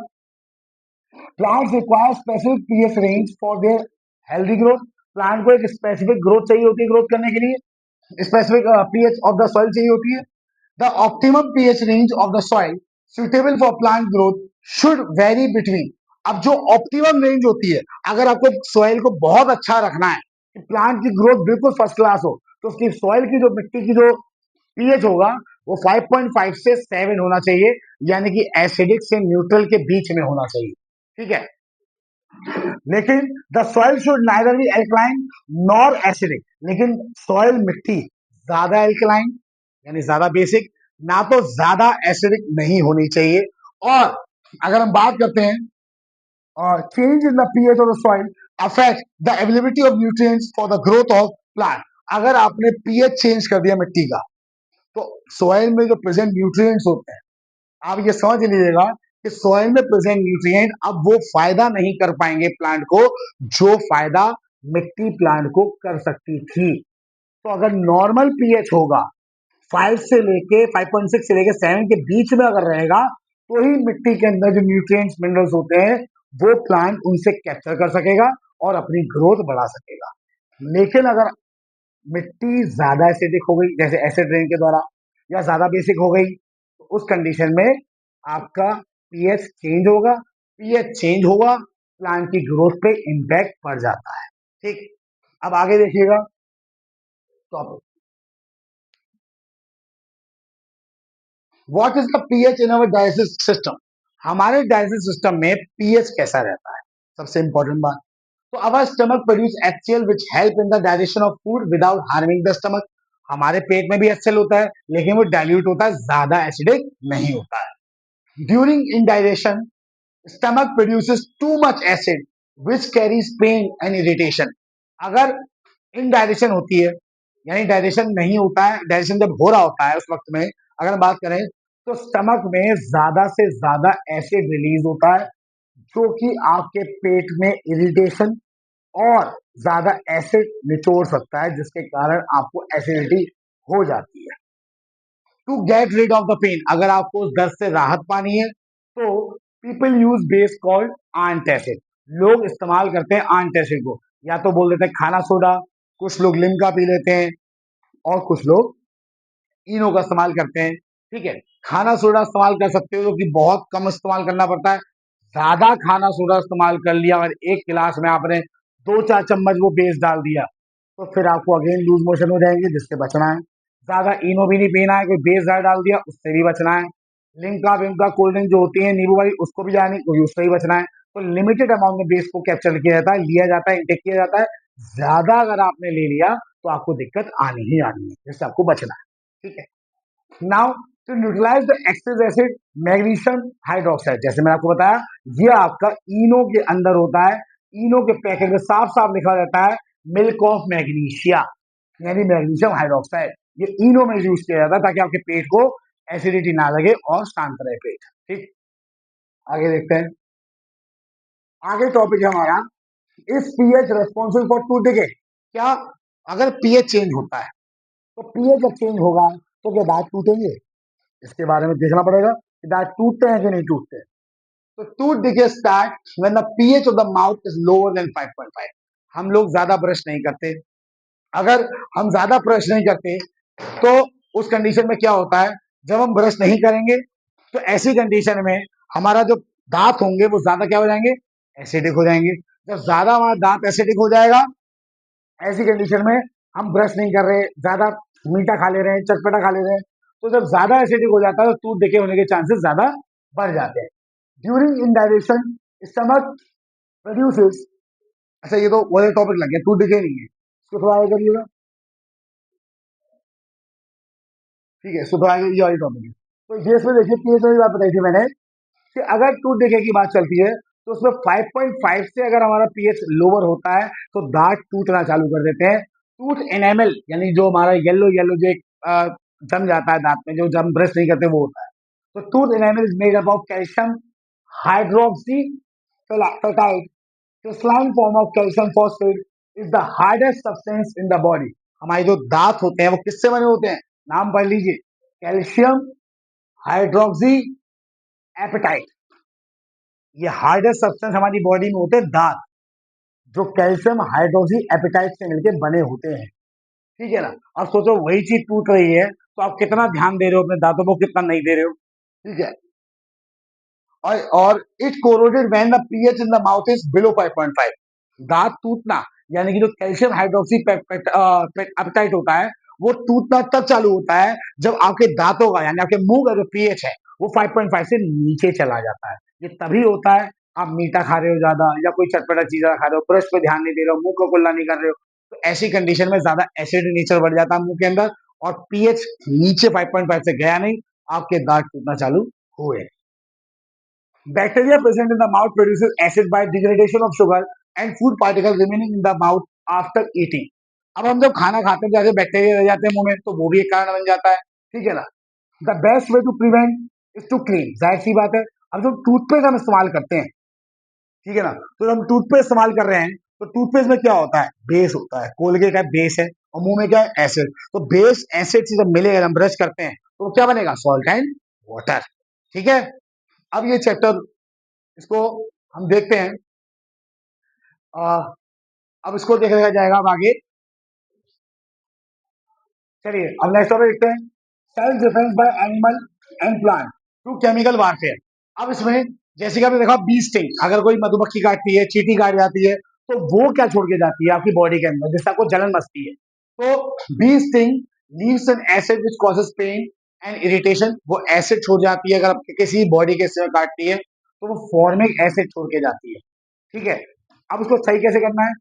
Plants require specific pH range for their healthy growth. Plant को एक स्पेसिफिक ग्रोथ चाहिए होती है, ग्रोथ करने के लिए specific pH of the soil चाहिए होती है। The optimum pH range of the soil suitable for plant growth should very between. अब जो ऑप्टिमम रेंज होती है, अगर आपको सॉइल को बहुत अच्छा रखना है कि प्लांट की ग्रोथ बिल्कुल फर्स्ट क्लास हो, तो उसकी सॉइल की जो मिट्टी की जो पीएच होगा वो 5.5 से 7 होना चाहिए, यानी कि एसिडिक से न्यूट्रल के बीच में होना चाहिए। ठीक है, लेकिन the soil should neither be alkaline nor acidic. लेकिन सॉइल मिट्टी ज्यादा एल्कलाइन यानी ज्यादा बेसिक, ना तो ज्यादा एसिडिक नहीं होनी चाहिए। और अगर हम बात करते हैं change in the pH of the soil affect the availability of nutrients for the growth of plant. अगर आपने पीएच चेंज कर दिया मिट्टी का, तो सॉइल में जो प्रेजेंट न्यूट्रिएंट्स होते हैं, आप ये समझ लीजिएगा कि सॉइल में प्रेजेंट न्यूट्रिएंट अब वो फायदा नहीं कर पाएंगे प्लांट को, जो फायदा मिट्टी प्लांट को कर सकती थी। तो अगर नॉर्मल पीएच होगा 5 से लेके 5.6 से लेके 7 के बीच में अगर रहेगा, तो ही मिट्टी के अंदर जो न्यूट्रिएंट्स मिनरल्स होते हैं वो प्लांट उनसे कैप्चर कर सकेगा और अपनी ग्रोथ बढ़ा सकेगा। लेकिन अगर मिट्टी ज्यादा एसिडिक हो गई, जैसे एसिड रेन के द्वारा, या ज्यादा बेसिक हो गई, तो उस कंडीशन में आपका पीएच चेंज होगा। पीएच चेंज होगा, प्लांट की ग्रोथ पे इंपैक्ट पड़ जाता है। ठीक, अब आगे देखिएगा topic, what is the pH in our digestive system. हमारे डाइजेस्टिव सिस्टम में पीएच कैसा रहता है, सबसे इंपॉर्टेंट बात। तो अवर stomach produce HCl which help in the digestion of food without harming the stomach. हमारे पेट में भी HCl होता है, लेकिन वो डाइल्यूट होता है, ज्यादा एसिडिक नहीं होता है। During indigestion stomach produces too much acid which carries pain and irritation. अगर इनडाइजेशन होती है, यानी डाइजेशन नहीं होता है, डाइजेशन जब हो रहा होता है उस वक्त में अगर बात करें, तो स्टमक में ज्यादा से ज्यादा एसिड रिलीज होता है, जो कि आपके पेट में इरिटेशन और ज्यादा एसिड निचोड़ सकता है, जिसके कारण आपको एसिडिटी हो जाती है। To get rid of the pain, अगर आपको उस दर्द से राहत पानी है, तो people use base called antacid. लोग इस्तेमाल करते हैं एंटासिड को, या तो बोल देते हैं खाना सोडा, कुछ लोग लिम्का पी लेते हैं, और कुछ लोग इनो का इस्तेमाल करते हैं। ठीक है, खाना सोडा इस्तेमाल कर सकते हो, जो कि बहुत कम इस्तेमाल करना पड़ता है। ज्यादा खाना सोडा इस्तेमाल कर लिया और एक गिलास में आपने 2-4 चम्मच वो बेस डाल दिया, तो फिर आपको अगेन लूज मोशन हो जाएंगे, जिससे बचना है। ज्यादा इनो भी नहीं पीना है, कोई बेस ज़्यादा डाल दिया उससे भी बचना है। लिम्का विम्का कोल्ड ड्रिंक जो होती है नींबू वाली, उसको भी जानी, कोई उससे भी बचना है। तो लिमिटेड अमाउंट में बेस को कैप्चर किया जाता है, लिया जाता है, इंटेक किया जाता है। ज्यादा अगर आपने ले लिया तो आपको दिक्कत आनी ही आनी है, जिससे आपको बचना है। ठीक है, now to neutralize the excess acid magnesium hydroxide, जैसे मैंने आपको बताया, ये आपका इनो के अंदर होता है। इनो के पैकेट में साफ साफ लिखा रहता है मिल्क ऑफ मैग्नीशिया, यानी मैग्नीशियम हाइड्रोक्साइड। ये इनो में यूज किया जाता है ताकि आपके पेट को एसिडिटी ना लगे और शांत रहे पेट। ठीक, आगे देखते हैं। आगे टॉपिक है हमारा, इस pH responsible for to decay. क्या अगर पीएच चेंज होता है, तो पीएच जब चेंज होगा तो क्या दांत टूटेंगे, इसके बारे में देखना पड़ेगा कि दांत टूटते हैं कि नहीं टूटते। तो tooth decay start when the pH of the mouth is lower than 5.5। हम लोग ज्यादा ब्रश नहीं करते, अगर हम ज्यादा ब्रश नहीं करते तो उस कंडीशन में क्या होता है, जब हम ब्रश नहीं करेंगे तो ऐसी कंडीशन में हमारा जो दांत होंगे वो ज्यादा क्या हो जाएंगे, एसिडिक हो जाएंगे। जब ज्यादा हमारा दांत एसिडिक हो जाएगा, ऐसी कंडीशन में हम ब्रश नहीं कर रहे, ज्यादा मीठा खा ले रहे हैं, चटपटा खा ले रहे हैं, तो जब ज्यादा एसिडिक हो जाता है तो टूथ डिके होने के चांसेस ज्यादा बढ़ जाते हैं। ड्यूरिंग इनडाइजेशन स्टमक प्रोड्यूसेस, अच्छा ये तो वो टॉपिक लग गया, टूथ डिके नहीं है, इसको थोड़ा आगे करिएगा। ठीक है, इसको थोड़ा आगे, ये वाली टॉपिक है। तो ये इसमें देखिए पीएच वाली बात बताई थी मैंने, कि अगर टूथ डिके की बात चलती है, तो उसमें 5.5 से अगर हमारा पीएच लोअर होता है तो दांत टूटना चालू कर देते हैं। टूथ एनेमल, यानी जो हमारा येलो येलो जो एक जम जाता है दांत में, जो जब ब्रश नहीं करते वो होता है। तो tooth enamel is made up of calcium hydroxy peptide. Crystalline form of calcium phosphate is the hardest substance in the body. हमारे जो दांत होते हैं वो किससे बने होते हैं? नाम पढ़ लीजिए, कैल्शियम हाइड्रोक्सी एपेटाइट। ये हार्डेस्ट सब्सटेंस हमारी बॉडी में होते हैं दांत, जो कैल्शियम हाइड्रोक्सी एपेटाइट से मिलकर बने होते हैं। ठीक है ना? अब सोचो वही चीज टूट रही है तो आप कितना ध्यान दे रहे हो अपने दांतों को, कितना नहीं दे रहे हो। ठीक है। और it corroded when the pH in the mouth is below 5.5। दांत टूटना यानी कि जो कैल्शियम हाइड्रोक्सी एपेटाइट होता है वो टूटना तब चालू होता है जब आपके दांतों का यानी आपके मुंह का जो पीएच है वो 5.5 से नीचे चला जाता है। ये तभी होता है आप मीठा खा रहे हो ज्यादा, या कोई चटपटा चीज खा रहे हो, ब्रश पे ध्यान नहीं दे रहे हो, मुंह को कुल्ला नहीं कर रहे हो, तो ऐसी कंडीशन में ज्यादा एसिड नेचर बढ़ जाता है मुंह के अंदर, और पीएच नीचे 5.5 से गया नहीं, आपके दांत टूटना चालू हुए। Bacteria present in the mouth produces acid by degradation of sugar and food particles remaining in the mouth after eating. अब हम जब खाना खाते हैं जैसे बैक्टीरिया रह जाते हैं मुंह में, तो वो भी एक कारण बन जाता है। ठीक है ना? The best way to prevent is to clean, जाहिर सी बात है। अब जो टूथपेस्ट हम इस्तेमाल करते हैं, ठीक है ना, तो हम टूथपेस्ट इस्तेमाल कर रहे हैं तो टूथपेस्ट में क्या होता है? बेस होता है, कोलगेट का बेस है, और मुंह में क्या है? एसिड। तो बेस एसिड से जब मिलेगा, हम ब्रश करते हैं तो क्या बनेगा? Salt and water. ठीक है। अब ये चैप्टर इसको हम देखते हैं। अब इसको देखा जाएगा अब आगे। चलिए अब नेक्स्ट टॉपिक देखते हैं, self defence bye animal and plant through chemical warfare. अब इसमें जैसे कि आपने देखा बी स्टिंग, अगर कोई मधुमक्खी काटती है, चींटी काट जाती है, तो वो क्या छोड़ के जाती है आपकी बॉडी के अंदर, जिससे आपको जलन मचती है। तो bee sting leaves an acid which causes pain and irritation. वो एसिड छोड़ जाती है, अगर आप किसी बॉडी के हिस्से में काटती है तो वो फॉर्मिक एसिड छोड़ के जाती है। ठीक है। अब उसको सही कैसे करना है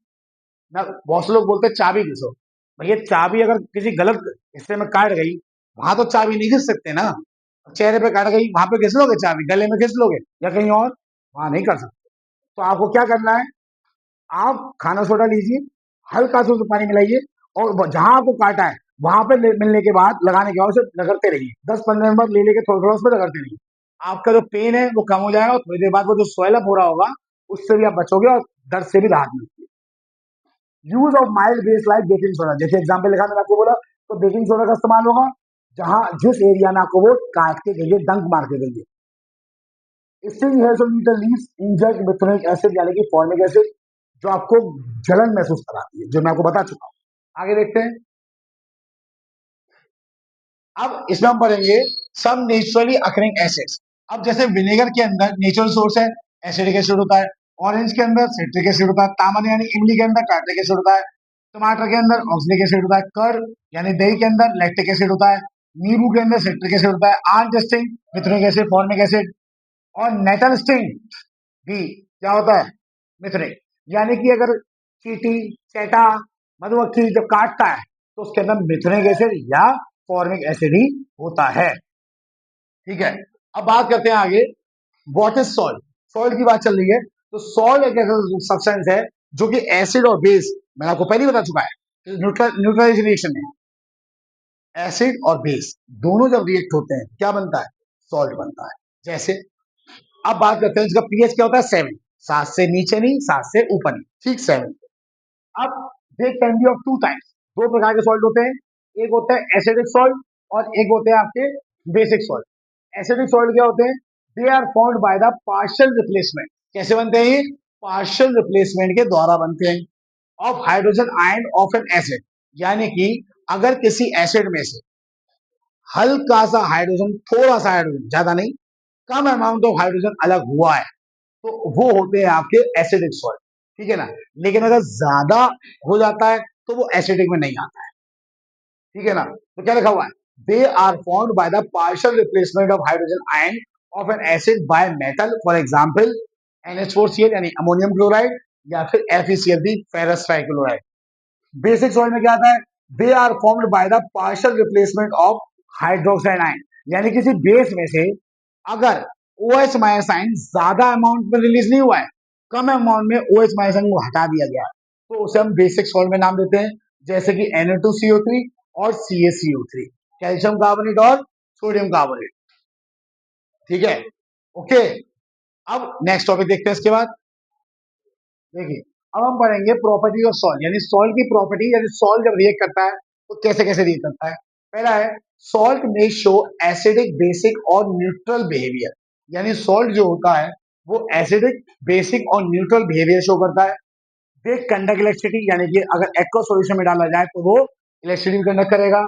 ना, बहुत से लोग बोलते हैं चाबी घिसो। भैया चाबी अगर किसी गलत हिस्से में काट गई, वहां तो चाबी नहीं घिस सकते ना। चेहरे पे काट गई, वहां पे घिस लोगे चाबी? गले में घिस लोगे या कहीं और? वहां नहीं कर सकते। तो आपको क्या करना है, आप खाना सोडा लीजिए, हल्का सा उसमें पानी मिलाइए, और जहां आपको काटा है वहां पे मिलने के बाद, लगाने के बाद उसे रगड़ते रहिए, 10-15 मिनट ले लेके थोड़ा थोड़ा उस पर रगड़ते रहिए। आपका जो पेन है वो कम हो जाएगा, और थोड़ी देर बाद वो जो स्वेल अप हो रहा होगा उससे भी आप बचोगे, और दर्द से भी राहत मिलेगी। Use of mild base like baking soda, जैसे एग्जांपल लिखा मैंने आपको बोला, तो बेकिंग सोडा का इस्तेमाल होगा जहां जिस एरिया में आपको वो काट के गई है, डंक मार के गई है। इससे इंजेक्ट मिथुनिक एसिड यानी कि फॉर्मिक एसिड, जो आपको जलन महसूस कराती है, जो मैं आपको बता चुका हूं। आगे देखते हैं। अब इसमें हम पढ़ेंगे सम नेचुरली अकरिंग एसिड्स। अब जैसे विनेगर के अंदर नेचुरल सोर्स है, एसिडिक एसिड होता है। ऑरेंज के अंदर सिट्रिक एसिड होता है। तामन यानी इमली के अंदर टार्ट्रिक एसिड होता है। टमाटर के अंदर ऑक्सिलिक एसिड होता है। कर यानी दही के अंदर लैक्टिक एसिड होता है। नींबू के अंदर सिट्रिक एसिड होता है। आंत स्टिंग मिथुनिक एसिड, फॉर्मिक एसिड। और नेटल स्टिंग भी क्या होता है? मिथुनिक। यानी कि अगर चींटी, चैटा, मधुमक्खी जब काटता है तो उसके अंदर मिथुनिक एसिड या फॉर्मिक एसिड ही होता है। ठीक है। अब बात करते हैं आगे, व्हाट इज सॉल्ट। सॉल्ट की बात चल रही है, तो सॉल्ट एक ऐसा सब्सटेंस है जो कि एसिड और बेस, मैंने आपको पहले ही बता चुका है, न्यूट्रलाइजेशन रिएक्शन में एसिड और बेस दोनों जब रिएक्ट होते हैं क्या बनता है? सॉल्ट बनता है। जैसे अब बात करते हैं, इसका पीएच क्या होता है? 7। 7 से नीचे नहीं, 7 से ऊपर नहीं, ठीक 7। अब दे can B of two types, दो प्रकार के सॉल्ट होते हैं। एक होता है एसिडिक सॉल्ट, और एक होते हैं आपके बेसिक सॉल्ट। एसिडिक सॉल्ट क्या होते हैं? They are formed by the partial replacement. कैसे बनते हैं ये? पार्शियल रिप्लेसमेंट के द्वारा बनते हैं, of hydrogen ion of an acid. यानी कि अगर किसी एसिड में से हल्का सा हाइड्रोजन, थोड़ा सा हाइड्रोजन, ज्यादा नहीं, कम अमाउंट ऑफ हाइड्रोजन अलग हुआ है, तो वो होते हैं आपके एसिडिक सॉल्ट। ठीक है ना? लेकिन अगर ज्यादा हो जाता है तो वो एसिडिक में नहीं आता है। ठीक है ना? तो क्या लिखा हुआ है? They are formed by the partial replacement of hydrogen ion of an acid by metal, for example NH4Cl यानी अमोनियम क्लोराइड, या फिर FeCl3 ferrous trichloride. Basic salt में क्या आता है? They are formed by the partial replacement of hydroxide ion. यानी किसी बेस में से अगर OH माइनस आयन ज्यादा अमाउंट में रिलीज नहीं हुआ है, कम अमाउंट में OH माइनस आयन को हटा दिया गया, तो उसे हम बेसिक सॉल्ट में नाम देते हैं, जैसे कि Na2CO3 और CaCO3, कैल्शियम कार्बोनेट और सोडियम कार्बोनेट। ठीक है, ओके। अब नेक्स्ट टॉपिक देखते हैं इसके बाद। देखिए अब हम पढ़ेंगे प्रॉपर्टी ऑफ सॉल्ट, यानी सॉल्ट की प्रॉपर्टी, यानी सॉल्ट जब रिएक्ट करता है वो कैसे कैसे रिएक्ट करता है। पहला है सॉल्ट मे शो एसिडिक बेसिक और न्यूट्रल बिहेवियर, यानी सॉल्ट जो होता है वो एसिडिक बेसिक और न्यूट्रल बिहेवियर शो करता है। दे कंडक्ट इलेक्ट्रिसिटी, यानी कि अगर एक्वा सॉल्यूशन में डाला जाए तो वो इलेक्ट्रिसिटी कंडक्ट करेगा।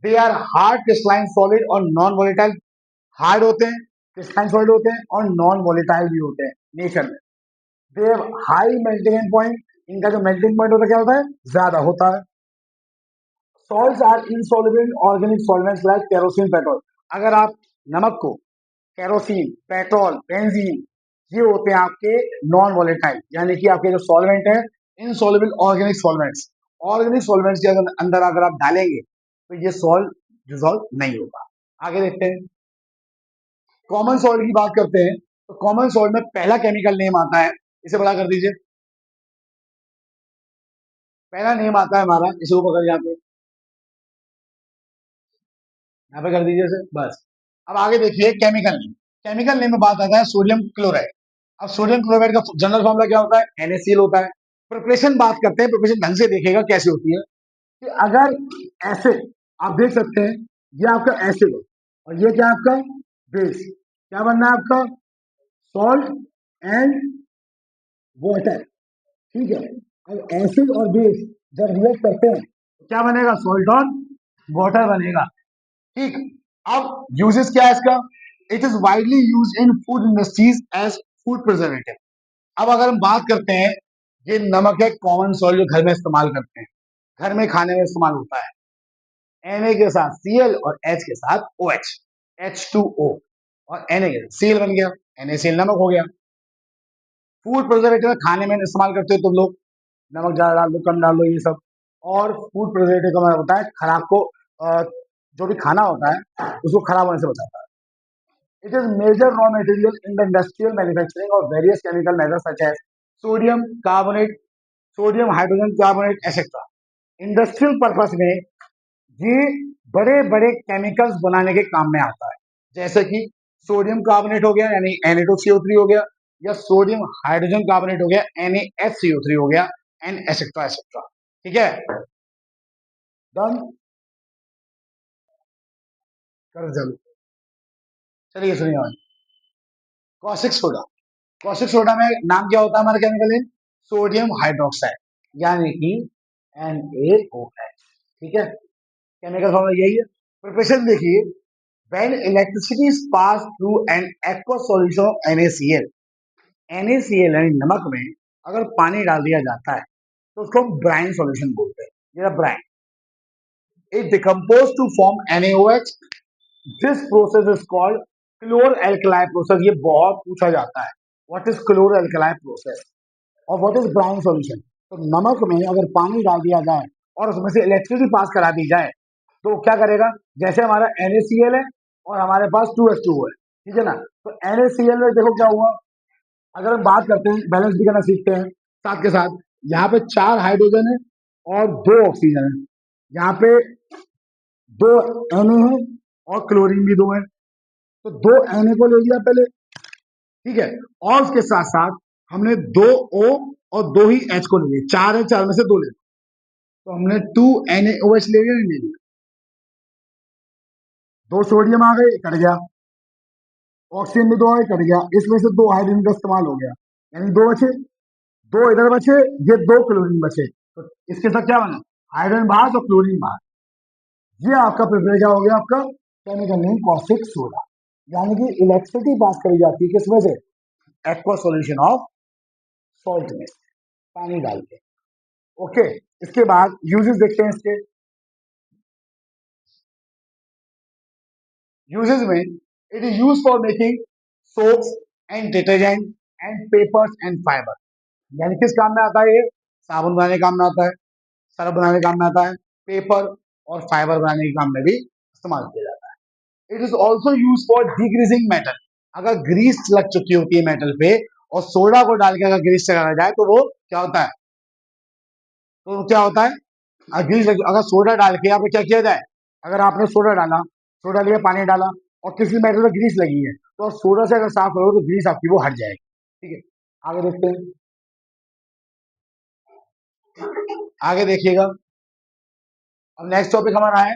They are hard crystalline solid और नॉन वोलेटाइल, हार्ड होते हैं, क्रिस्टलाइन सॉलिड होते हैं और नॉन वोलेटाइल भी होते हैं नेचर में। They have high melting point, इनका जो मेल्टिंग पॉइंट होता है क्या होता है, ज्यादा होता है। Salts are insoluble in organic solvents like kerosene petrol, अगर आप नमक को केरोसिन पेट्रोल बेंजीन, ये होते हैं आपके नॉन वोलेटाइल, यानी कि आपके जो सॉल्वेंट है इनसॉल्युबल ऑर्गेनिक सॉल्वेंट्स के अंदर अगर आप डालेंगे तो ये सॉल्ट डिसॉल्व नहीं होगा। आगे देखते हैं, कॉमन सॉल्ट की बात करते हैं तो कॉमन सॉल्ट में पहला केमिकल नेम आता है, इसे बड़ा कर दीजिए। पहला नेम आता है हमारा, इसे ऊपर कर यहाँ पे कर दीजिए इसे बस। अब आगे देखिए केमिकल नेम, केमिकल नेम में बात आता है सोडियम क्लोराइड। अब सोडियम क्लोराइड का जनरल फॉर्मूला क्या होता है, NaCl होता है। प्रिपरेशन बात करते हैं, प्रिपरेशन ढंग से देखिएगा कैसे होती है कि अगर एसिड, आप देख सकते हैं ये आपका एसिड है और ये क्या आपका बेस, क्या बनना है आपका, सॉल्ट एंड वाटर, ठीक है। अब एसिड और बेस जब रिएक्ट करते हैं तो क्या बनेगा, सॉल्ट और वाटर बनेगा, ठीक। अब यूजेस क्या है इसका, it is widely use in food industries as food preservative. अब अगर हम बात करते हैं, ये नमक है कॉमन सॉल्ट जो घर में इस्तेमाल करते हैं, घर में खाने में इस्तेमाल होता है। Na के साथ Cl और H के साथ OH, H2O, और Na के साथ Cl बन गया, NaCl नमक हो गया। फूड प्रिजर्वेटिव खाने में इस्तेमाल करते हो तुम लोग, नमक ज्यादा डाल दो कम डाल दो ये सब। और फूड प्रिजर्वेटिव का मतलब होता है खराब को, जो भी खाना होता है उसको खराब होने से बचाता है। It is major raw material in the industrial manufacturing of various chemical methods such as sodium carbonate, sodium hydrogen carbonate etcetera. Industrial purpose में ये बड़े बड़े केमिकल्स बनाने के काम में आता है, जैसे कि सोडियम कार्बोनेट हो गया यानी Na2CO3 हो गया, या सोडियम हाइड्रोजन कार्बोनेट हो गया NaHCO3 हो गया, एंड एक्सेट्रा एक्सेट्रा, ठीक है। डन, कर जल्द, चलिए सुनिए। कॉस्टिक सोडा, कॉस्टिक सोडा में नाम क्या होता है हमारा केमिकल है, सोडियम हाइड्रोक्साइड, यानी कि NaOH, ठीक है। केमिकल फॉर्मूला यही है। प्रिपरेशन देखिए, when electricity is passed through an aqueous solution of NaCl, NaCl यानी नमक में अगर पानी डाल दिया जाता है तो उसको हम ब्राइन सॉल्यूशन बोलते हैं, ये brine. It decompose to form NaOH, this process is called chlor alkali process. ये बहुत पूछा जाता है, what is chlor alkali process और व्हाट इज ब्राउन सॉल्यूशन। तो नमक में अगर पानी डाल दिया जाए और उसमें से इलेक्ट्रिसिटी पास करा दी जाए तो क्या करेगा, जैसे हमारा NaCl है और हमारे पास 2H2O है, ठीक है ना। तो NaCl में देखो क्या हुआ, अगर हम बात करते हैं बैलेंस भी करना सीखते हैं साथ के साथ, यहाँ पे 4 हाइड्रोजन है और 2 ऑक्सीजन है, यहाँ पे 2 Na है और क्लोरीन भी 2 है। तो 2 Na को ले लिया पहले, ठीक है, और उसके साथ साथ हमने 2 O और 2 ही H को ले लिया, 4 है, 4 में से 2 ले, तो हमने 2 NaOH ले लिया, नहीं ले लिया। 2 सोडियम आ गए, कट गया, ऑक्सीजन भी 2 आ गए, कट गया, इसमें से 2 हाइड्रोजन का इस्तेमाल हो गया, यानी 2 बचे, 2 इधर बचे, ये 2 क्लोरीन बचे, तो इसके साथ क्या बना, हाइड्रोजन बाहर और क्लोरीन बाहर। ये आपका प्रिपेयर क्या हो गया, आपका केमिकल नेम कॉस्टिक सोडा, यानी कि इलेक्ट्रिसिटी पास करी जाती है किसमें से, एक्वा सॉल्यूशन ऑफ सॉल्ट में, पानी डाल के। ओके, इसके बाद यूजेस देखते हैं इसके। यूजेस में it is use for making soaps and detergent and papers and fibre, यानी किस काम में आता है ये, साबुन बनाने के काम में आता है, सरफ बनाने के काम में आता है, पेपर और फाइबर बनाने के काम में भी इस्तेमाल किया जाता है। It is also use for degreasing metal, अगर ग्रीस लग चुकी होती है मेटल पे और सोडा को डाल के अगर ग्रीस लगाया जाए तो वो क्या होता है, तो क्या होता है, ग्रीस अगर सोडा डाल के यहाँ पे क्या किया जाए, अगर आपने सोडा डाला, सोडा लिया पानी डाला और किसी मेटल में ग्रीस लगी है तो सोडा से अगर साफ करोगे तो ग्रीस आपकी वो हट जाएगी, ठीक है। आगे देखते हैं, आगे देखिएगा। अब नेक्स्ट टॉपिक हमारा है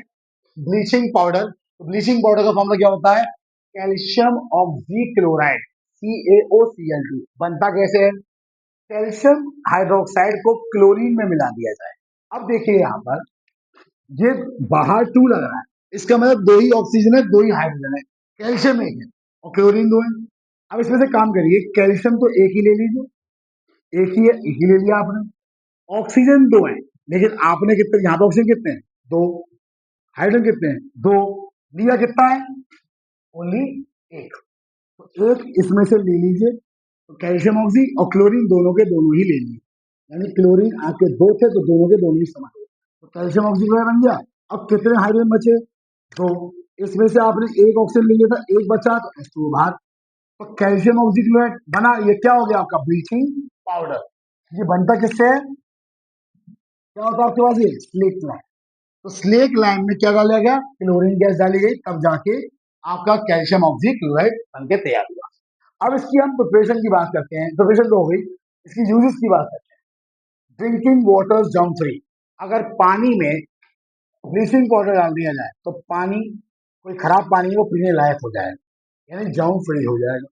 ब्लीचिंग पाउडर। तो ब्लीचिंग पाउडर का फॉर्मूला क्या होता है? Calcium oxy chloride, CaOCl2। बनता कैसे है? कैल्शियम हाइड्रोक्साइड को क्लोरीन में मिला दिया जाए। अब देखिए यहाँ पर ये बाहर 2 लग रहा है, इसका मतलब 2 ही ऑक्सीजन है, 2 ही हाइड्रोजन है, कैल्शियम एक है और क्लोरीन 2 है। अब इसमें से काम करिए, कैल्शियम तो एक ही ले लीजिए, एक ही है, एक ही ले लिया आपने। ऑक्सीजन 2 है, लेकिन आपने कितने, यहाँ पे ऑक्सीजन कितने हैं? 2। हाइड्रोजन कितने हैं? 2। लिया कितना है? ओनली एक। तो एक इसमें से ले लीजिए, तो कैल्शियम ऑक्सी और क्लोरीन दोनों के दोनों ही ले लिए, यानी क्लोरीन आपके 2 थे तो दोनों के दोनों ही समान हो गए। तो कैल्शियम ऑक्सी क्लोराइड बन गया। अब कितने हाइड्रोजन बचे? 2। इसमें से आपने एक ऑक्सीजन ले लिया था, एक बचा तो H2O बाहर। तो कैल्शियम ऑक्सी क्लोराइड बना, ये क्या हो गया आपका? Bleaching powder. ये बनता किससे है? क्या होता है आपके पास? ये स्लेक लाइम। तो स्लेक लाइम में क्या डाला गया? क्लोरीन गैस डाली गई, तब जाके आपका कैल्शियम ऑक्सी क्लोराइड बन के तैयार हुआ। अब इसकी हम प्रिपरेशन की बात करते हैं। प्रिपरेशन तो हो गई, इसकी यूजेस की बात करते हैं। Drinking water germ free. अगर पानी में ब्लीचिंग पाउडर डाल दिया जाए तो पानी, कोई खराब पानी है वो पीने लायक हो जाएगा, यानी जर्म फ्री हो जाएगा।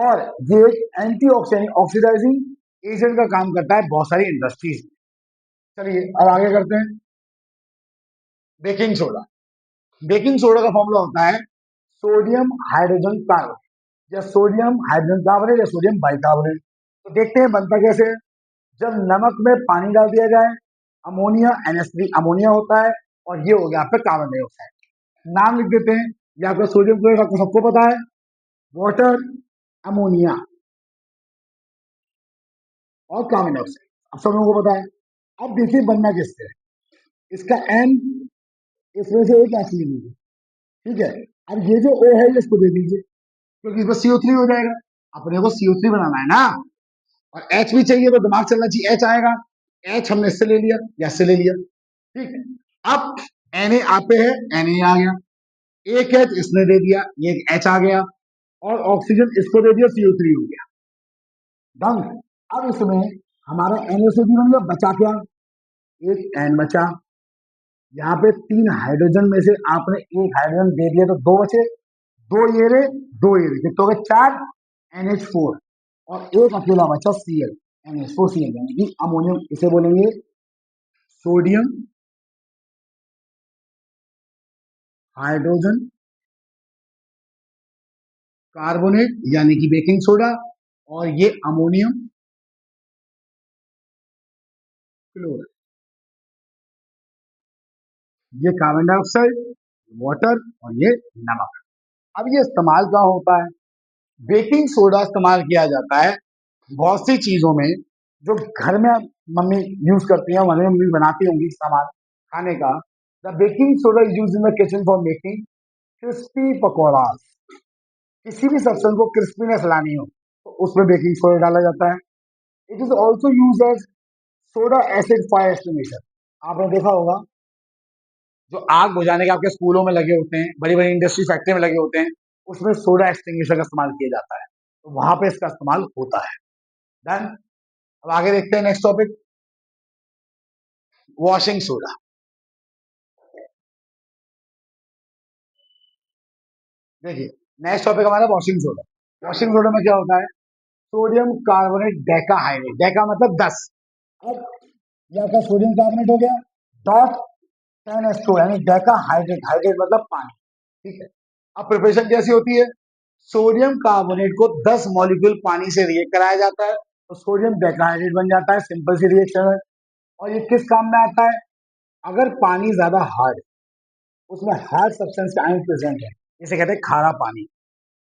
और ये एक एंटी ऑक्सीडाइजिंग एजेंट का काम करता है बहुत सारी इंडस्ट्रीज में। चलिए अब आगे करते हैं। Baking soda. बेकिंग सोडा का फॉर्मूला होता है सोडियम हाइड्रोजन कार्बोनेट, या सोडियम हाइड्रोजन कार्बोनेट, या सोडियम बाइकार्बोनेट। तो देखते हैं बनता कैसे है। जब नमक में पानी डाल दिया जाए, अमोनिया NH3 अमोनिया होता है, और ये हो गया आपका कार्बन डाइऑक्साइड। नाम लिख देते हैं। ये आपका सोडियम क्लोराइड आपको सबको पता है, वाटर, अमोनिया और कार्बन डाइऑक्साइड, अब सब लोगों को पता है। अब देखिए बनना किससे है। इसका N, इसमें से एक एच ले लीजिए, ठीक है। अब ये जो O है इसको दे दीजिए, क्योंकि इसमें CO3 हो जाएगा। अपने को CO3 बनाना है ना, और H भी चाहिए, तो दिमाग चलना चाहिए, H आएगा। H हमने इससे ले लिया या इससे ले लिया, ठीक है। अब Na आप पे है, Na आ गया, एक H इसने दे दिया, ये एक H आ गया, और ऑक्सीजन इसको दे दिया, CO3 हो गया, डन। अब इसमें हमारा NaCO3 बन गया, बचा क्या? एक N बचा। यहाँ पे 3 हाइड्रोजन में से आपने एक हाइड्रोजन दे दिया, तो 2 बचे, 2 ये रहे, 2 ये रहे, कितने हो गए? 4 NH4, और एक अकेला बचा Cl, NH4Cl, यानी कि अमोनियम। इसे बोलेंगे सोडियम हाइड्रोजन कार्बोनेट, यानी कि बेकिंग सोडा, और ये अमोनियम क्लोराइड, ये कार्बन डाइऑक्साइड, वाटर, और ये नमक। अब ये इस्तेमाल कहाँ होता है? बेकिंग सोडा इस्तेमाल किया जाता है बहुत सी चीजों में, जो घर में मम्मी यूज करती है, मम्मी बनाती होंगी सामान खाने का। The baking soda is use in the kitchen for making crispy pakoras. किसी भी सब्सटेंस को क्रिस्पीनेस लानी हो तो उसमें बेकिंग सोडा डाला जाता है। It is also use as soda acid fire extinguisher. आपने देखा होगा, जो आग बुझाने के आपके स्कूलों में लगे होते हैं, बड़ी बड़ी इंडस्ट्री फैक्ट्री में लगे होते हैं, उसमें सोडा एक्सटिंग्विशर का इस्तेमाल किया जाता है, तो वहां पे इसका इस्तेमाल होता है। डन। अब आगे देखते हैं नेक्स्ट टॉपिक, वॉशिंग सोडा। देखिए नेक्स्ट टॉपिक हमारा वॉशिंग सोडा। वॉशिंग सोडा में क्या होता है? सोडियम कार्बोनेट डेकाहाइड्रेट, डेका मतलब 10। अब यह का सोडियम कार्बोनेट हो गया, डॉट 10H2, यानी डेकाहाइड्रेट, हाइड्रेट मतलब पानी, ठीक है। अब प्रिपरेशन कैसी होती है? सोडियम कार्बोनेट को 10 मॉलिक्यूल पानी से रिएक्ट कराया जाता है, तो सोडियम डेकाहाइड्रेट बन जाता है, सिंपल सी रिएक्शन है। और ये किस काम में आता है? अगर पानी ज्यादा हार्ड, उसमें हार्ड सब्सटेंस का आयन प्रेजेंट है, इसे कहते हैं खारा पानी,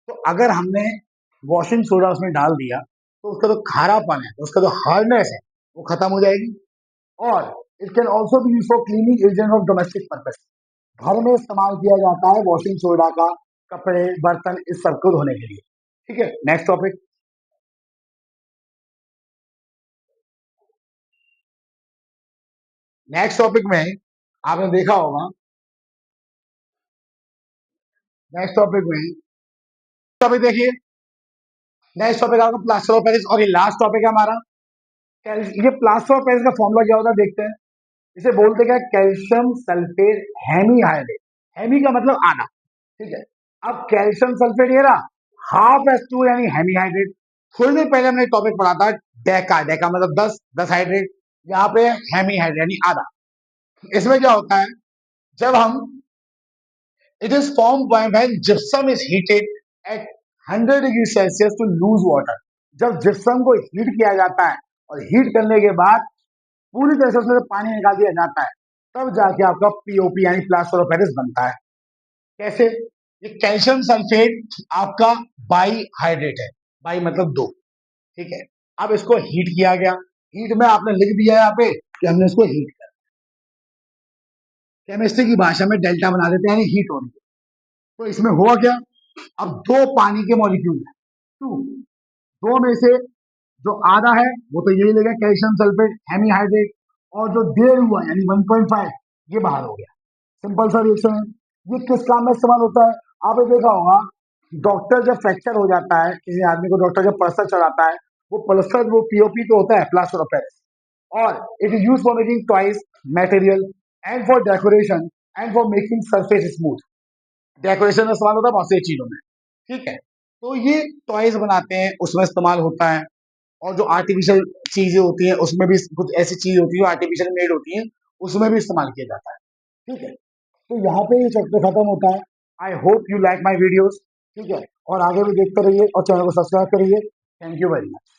तो अगर हमने वॉशिंग सोडा उसमें डाल दिया, तो उसका जो खारापन है, उसका जो हार्डनेस है, वो खत्म हो जाएगी। और it can also be use for cleaning agent of domestic purpose. घर में इस्तेमाल किया जाता है वॉशिंग सोडा का, कपड़े, बर्तन, इस सब को धोने के लिए, ठीक है। नेक्स्ट टॉपिक, नेक्स्ट टॉपिक में आपने देखा होगा, नेक्स्ट टॉपिक में, टॉपिक देखिए, नेक्स्ट टॉपिक आपका प्लास्टर ऑफ पेरिस, और ये लास्ट टॉपिक है हमारा। ये प्लास्टर ऑफ पेरिस का फॉर्मूला क्या होता है देखते हैं। इसे बोलते क्या, कैल्शियम सल्फेट हेमीहाइड्रेट। हेमी का मतलब आधा, ठीक है। अब कैल्शियम सल्फेट ये रहा हाफ H2 यानी हेमीहाइड्रेट। थोड़ी देर पहले हमने टॉपिक पढ़ा था डेका, डेका मतलब 10, 10 हाइड्रेट। यहाँ पे हेमीहाइड्रेट यानी आधा। इसमें क्या होता है, जब हम it is formed when gypsum is heated at 100 degree celsius to lose water. जब जिप्सम को हीट किया जाता है और हीट करने के बाद पूरी तरह से उसमें से पानी निकाल दिया जाता है, तब जाके आपका पीओपी यानी प्लास्टर ऑफ पेरिस बनता है। कैसे, ये कैल्शियम सल्फेट आपका बाई हाइड्रेट है, बाई मतलब दो, ठीक है। अब इसको हीट किया गया, हीट में आपने लिख दिया यहाँ पे कि हमने इसको हीट किया, केमिस्ट्री की भाषा में डेल्टा बना देते हैं यानी हीट हो रही है। तो इसमें हुआ क्या, अब दो पानी के मॉलिक्यूल हैं, टू, दो में से जो आधा है वो तो यही लेगा कैल्शियम सल्फेट हेमीहाइड्रेट, और जो डेढ़ हुआ यानी 1.5 ये बाहर हो गया। सिंपल सा रिएक्शन है। ये किस काम में इस्तेमाल होता है, आपने देखा होगा डॉक्टर जब फ्रैक्चर हो जाता है, किसी आदमी को डॉक्टर जब प्लास्टर चढ़ाता है, वो प्लास्टर वो पीओपी तो होता है प्लास्टर ऑफ पेरिस, और it is use for making toys material and for decoration and for making surface smooth. Decoration में इस्तेमाल होता है बहुत सी चीजों में, ठीक है। तो ये टॉयज बनाते हैं उसमें इस्तेमाल होता है, और जो आर्टिफिशियल चीजें होती हैं उसमें भी कुछ ऐसी चीज होती है जो आर्टिफिशियल मेड होती हैं, उसमें भी इस्तेमाल किया जाता है, ठीक है। तो यहाँ पे ये चैप्टर खत्म होता है। I hope you like my videos, ठीक है, और आगे भी देखते रहिए और चैनल को सब्सक्राइब करिए। Thank you very much.